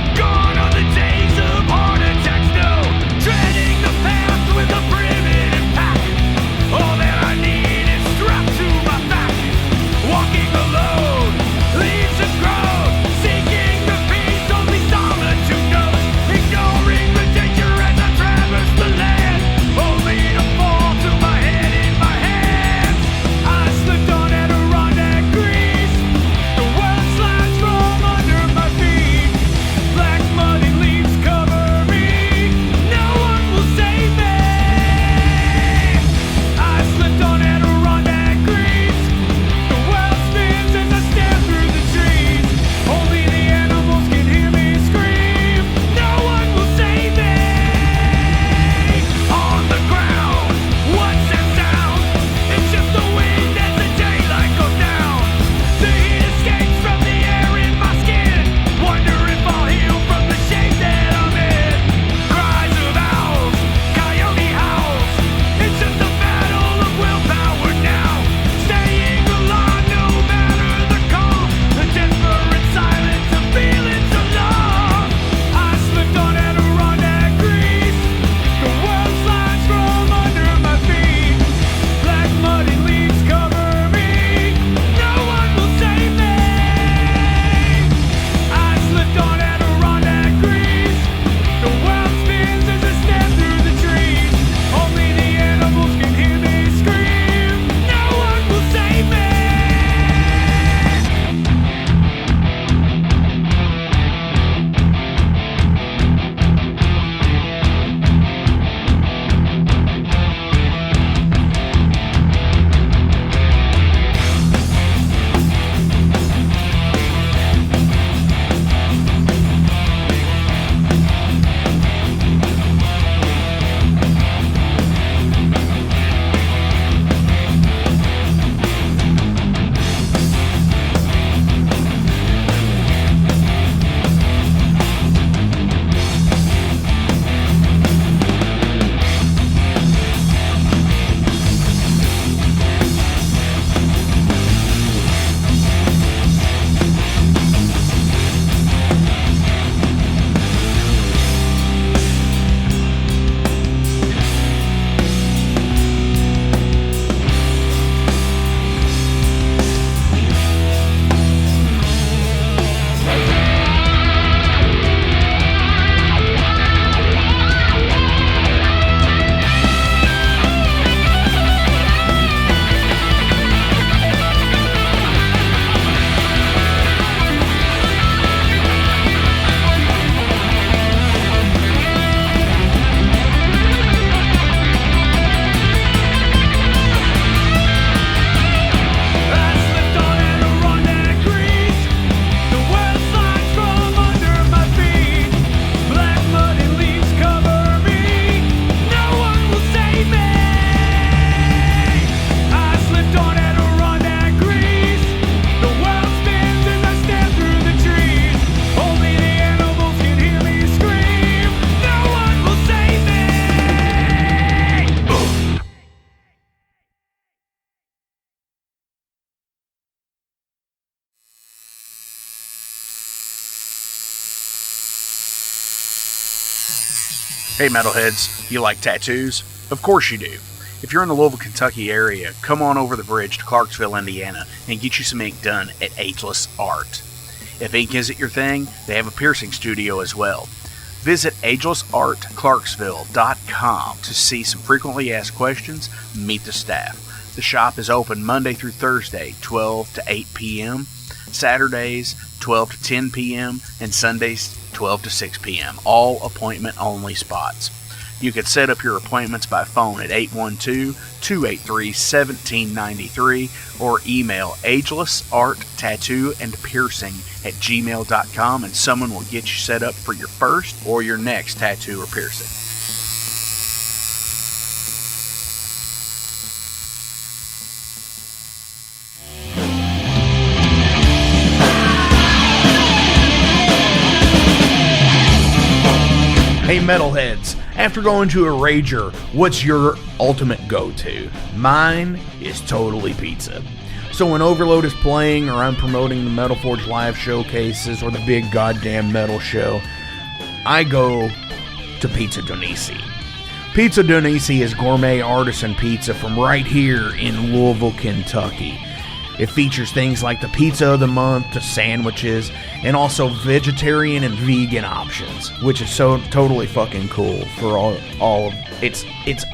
Hey metalheads, you like tattoos? Of course you do. If you're in the Louisville, Kentucky area, come on over the bridge to Clarksville, Indiana, and get you some ink done at Ageless Art. If ink isn't your thing, they have a piercing studio as well. Visit agelessartclarksville.com to see some frequently asked questions, meet the staff. The shop is open Monday through Thursday, 12 to 8 p.m., Saturdays, 12 to 10 p.m., and Sundays, 12 to 6 p.m., all appointment-only spots. You can set up your appointments by phone at 812-283-1793 or email agelessarttatooandpiercing@gmail.com and someone will get you set up for your first or your next tattoo or piercing. Hey metalheads, after going to a rager, what's your ultimate go-to? Mine is totally pizza. So when Overload is playing, or I'm promoting the Metal Forge live showcases, or the big goddamn metal show, I go to Pizza Donisi. Pizza Donisi is gourmet artisan pizza from right here in Louisville, Kentucky. It features things like the pizza of the month, the sandwiches, and also vegetarian and vegan options, which is so totally fucking cool for all of it's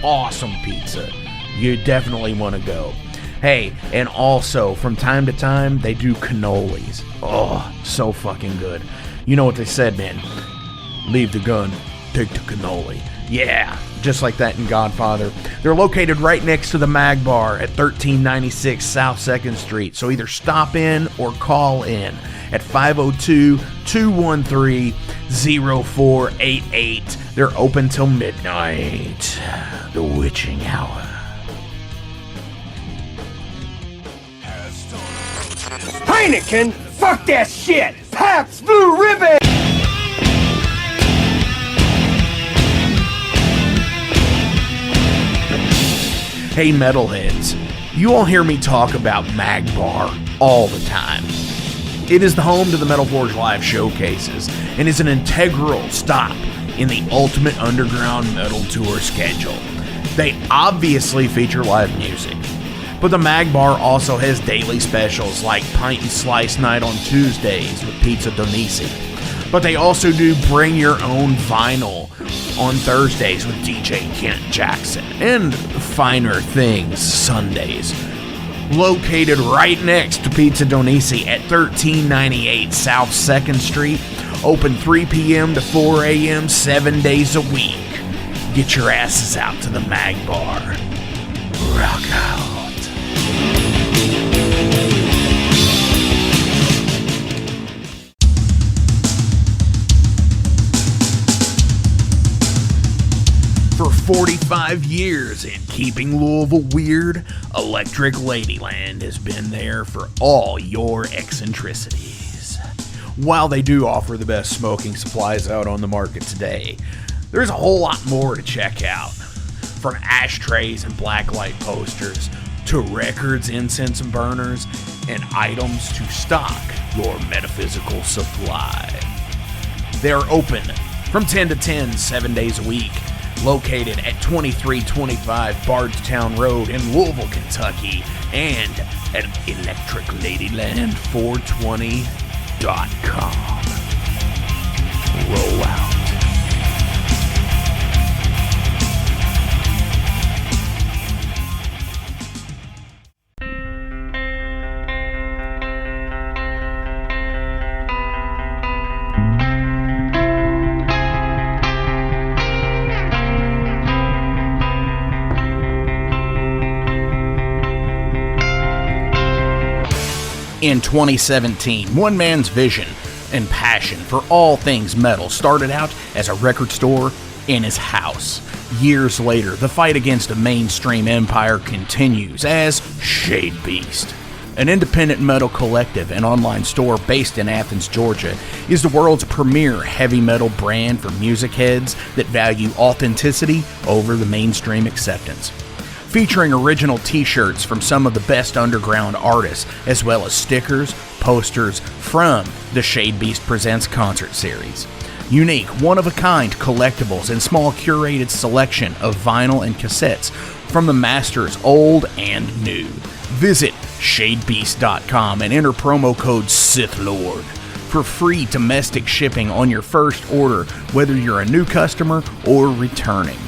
awesome pizza. You definitely want to go. Hey, and also from time to time they do cannolis. Oh, so fucking good. You know what they said, man? Leave the gun, take the cannoli. Yeah, just like that in Godfather. They're located right next to the Mag Bar at 1396 South 2nd Street. So either stop in or call in at 502-213-0488. They're open till midnight. The witching hour. Heineken? Fuck that shit! Pabst Blue Ribbon! Hey metalheads, you all hear me talk about Mag Bar all the time. It is the home to the Metal Forge live showcases and is an integral stop in the ultimate underground metal tour schedule. They obviously feature live music, but the Mag Bar also has daily specials like Pint and Slice Night on Tuesdays with Pizza Donisi. But they also do Bring Your Own Vinyl on Thursdays with DJ Kent Jackson, and Finer Things Sundays. Located right next to Pizza Donisi at 1398 South 2nd Street, open 3 p.m. to 4 a.m. 7 days a week. Get your asses out to the Mag Bar. Rock out. For 45 years in keeping Louisville weird, Electric Ladyland has been there for all your eccentricities. While they do offer the best smoking supplies out on the market today, there's a whole lot more to check out. From ashtrays and blacklight posters, to records, incense and burners, and items to stock your metaphysical supply. They're open from 10 to 10, 7 days a week. Located at 2325 Bardstown Road in Louisville, Kentucky, and at electricladyland420.com. Roll out. In 2017, one man's vision and passion for all things metal started out as a record store in his house. Years later, the fight against a mainstream empire continues as Shade Beast. An independent metal collective and online store based in Athens, Georgia, is the world's premier heavy metal brand for music heads that value authenticity over the mainstream acceptance. Featuring original t-shirts from some of the best underground artists, as well as stickers, posters from the Shade Beast Presents concert series. Unique, one-of-a-kind collectibles and small curated selection of vinyl and cassettes from the masters old and new. Visit shadebeast.com and enter promo code SithLord for free domestic shipping on your first order, whether you're a new customer or returning.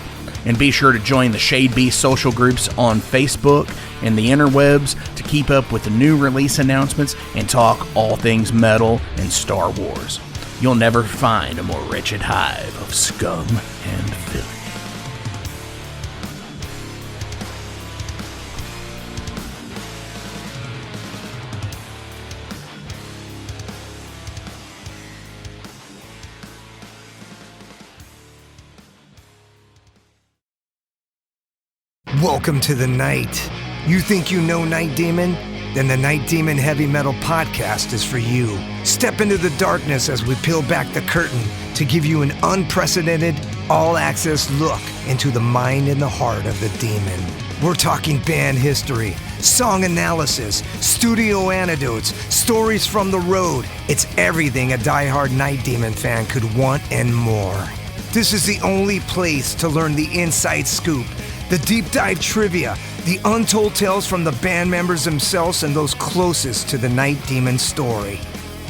And be sure to join the Shade Beast social groups on Facebook and the interwebs to keep up with the new release announcements and talk all things metal and Star Wars. You'll never find a more wretched hive of scum and filth. Welcome to the night. You think you know Night Demon? Then the Night Demon Heavy Metal Podcast is for you. Step into the darkness as we peel back the curtain to give you an unprecedented, all-access look into the mind and the heart of the demon. We're talking band history, song analysis, studio anecdotes, stories from the road. It's everything a diehard Night Demon fan could want and more. This is the only place to learn the inside scoop, the deep dive trivia, the untold tales from the band members themselves and those closest to the Night Demon story.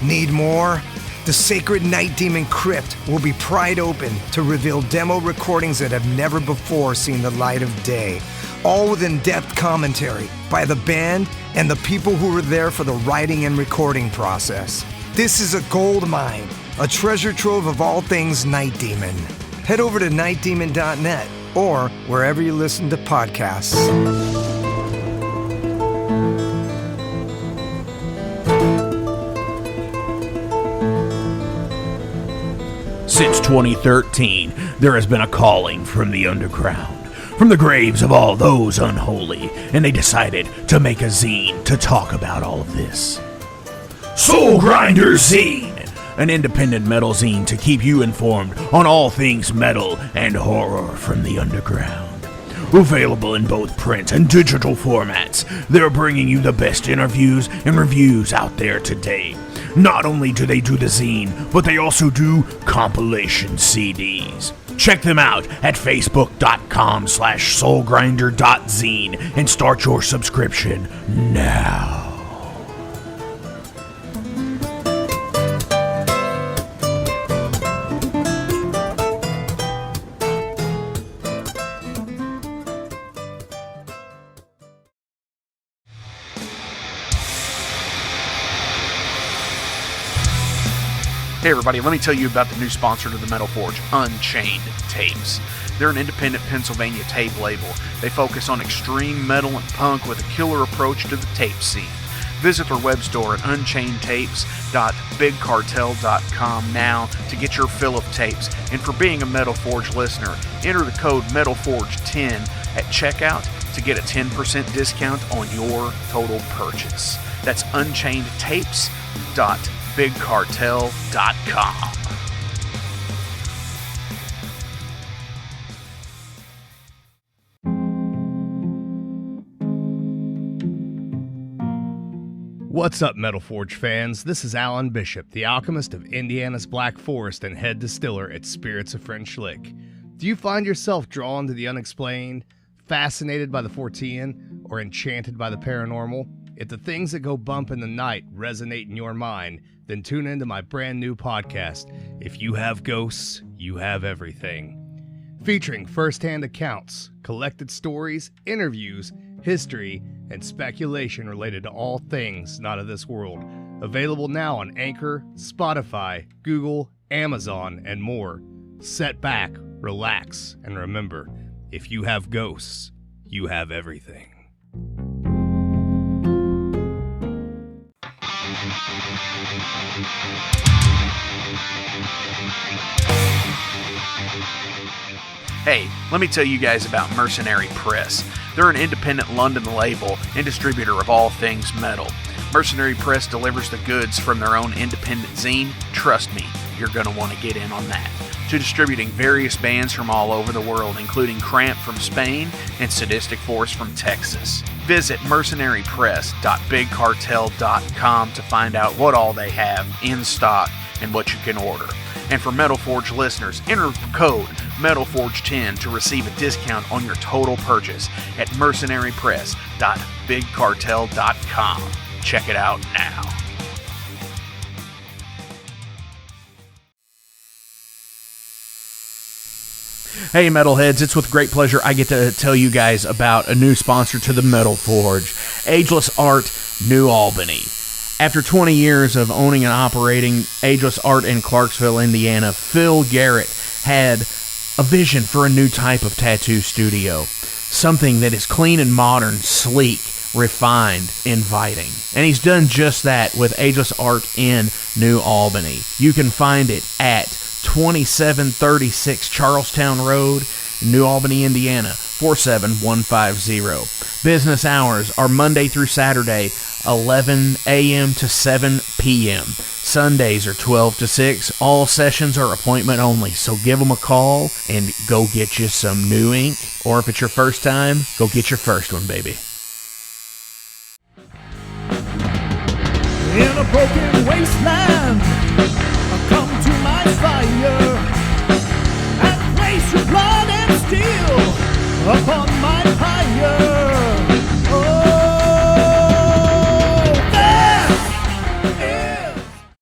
Need more? The sacred Night Demon Crypt will be pried open to reveal demo recordings that have never before seen the light of day, all with in-depth commentary by the band and the people who were there for the writing and recording process. This is a gold mine, a treasure trove of all things Night Demon. Head over to nightdemon.net or wherever you listen to podcasts. Since 2013, there has been a calling from the underground, from the graves of all those unholy, and they decided to make a zine to talk about all of this. Soul Grinder Zine! An independent metal zine to keep you informed on all things metal and horror from the underground. Available in both print and digital formats, they're bringing you the best interviews and reviews out there today. Not only do they do the zine, but they also do compilation CDs. Check them out at facebook.com/soulgrinder.zine and start your subscription now. Hey everybody, let me tell you about the new sponsor to the Metal Forge, Unchained Tapes. They're an independent Pennsylvania tape label. They focus on extreme metal and punk with a killer approach to the tape scene. Visit their web store at unchainedtapes.bigcartel.com now to get your fill of tapes. And for being a Metal Forge listener, enter the code METALFORGE10 at checkout to get a 10% discount on your total purchase. That's unchainedtapes.bigcartel.com. What's up, Metal Forge fans? This is Alan Bishop, the alchemist of Indiana's Black Forest and head distiller at Spirits of French Lick. Do you find yourself drawn to the unexplained, fascinated by the Fortean, or enchanted by the paranormal? If the things that go bump in the night resonate in your mind, then tune into my brand new podcast, If You Have Ghosts, You Have Everything. Featuring first-hand accounts, collected stories, interviews, history, and speculation related to all things not of this world. Available now on Anchor, Spotify, Google, Amazon, and more. Set back, relax, and remember, if you have ghosts, you have everything. Hey, let me tell you guys about Mercenary Press. They're an independent London label and distributor of all things metal. Mercenary Press delivers the goods from their own independent zine. Trust me, you're going to want to get in on that. To distributing various bands from all over the world, including Cramp from Spain and Sadistic Force from Texas. Visit mercenarypress.bigcartel.com to find out what all they have in stock and what you can order. And for Metal Forge listeners, enter code MetalForge10 to receive a discount on your total purchase at mercenarypress.bigcartel.com. Check it out now. Hey Metalheads, it's with great pleasure I get to tell you guys about a new sponsor to the Metal Forge, Ageless Art, New Albany. After 20 years of owning and operating Ageless Art in Clarksville, Indiana, Phil Garrett had a vision for a new type of tattoo studio. Something that is clean and modern, sleek, refined, inviting. And he's done just that with Ageless Art in New Albany. You can find it at 2736 Charlestown Road, New Albany, Indiana, 47150. Business hours are Monday through Saturday, 11 a.m. to 7 p.m. Sundays are 12 to 6. All sessions are appointment only, so give them a call and go get you some new ink. Or if it's your first time, go get your first one, baby. In a broken wasteland, come to my fire and place your blood and steel upon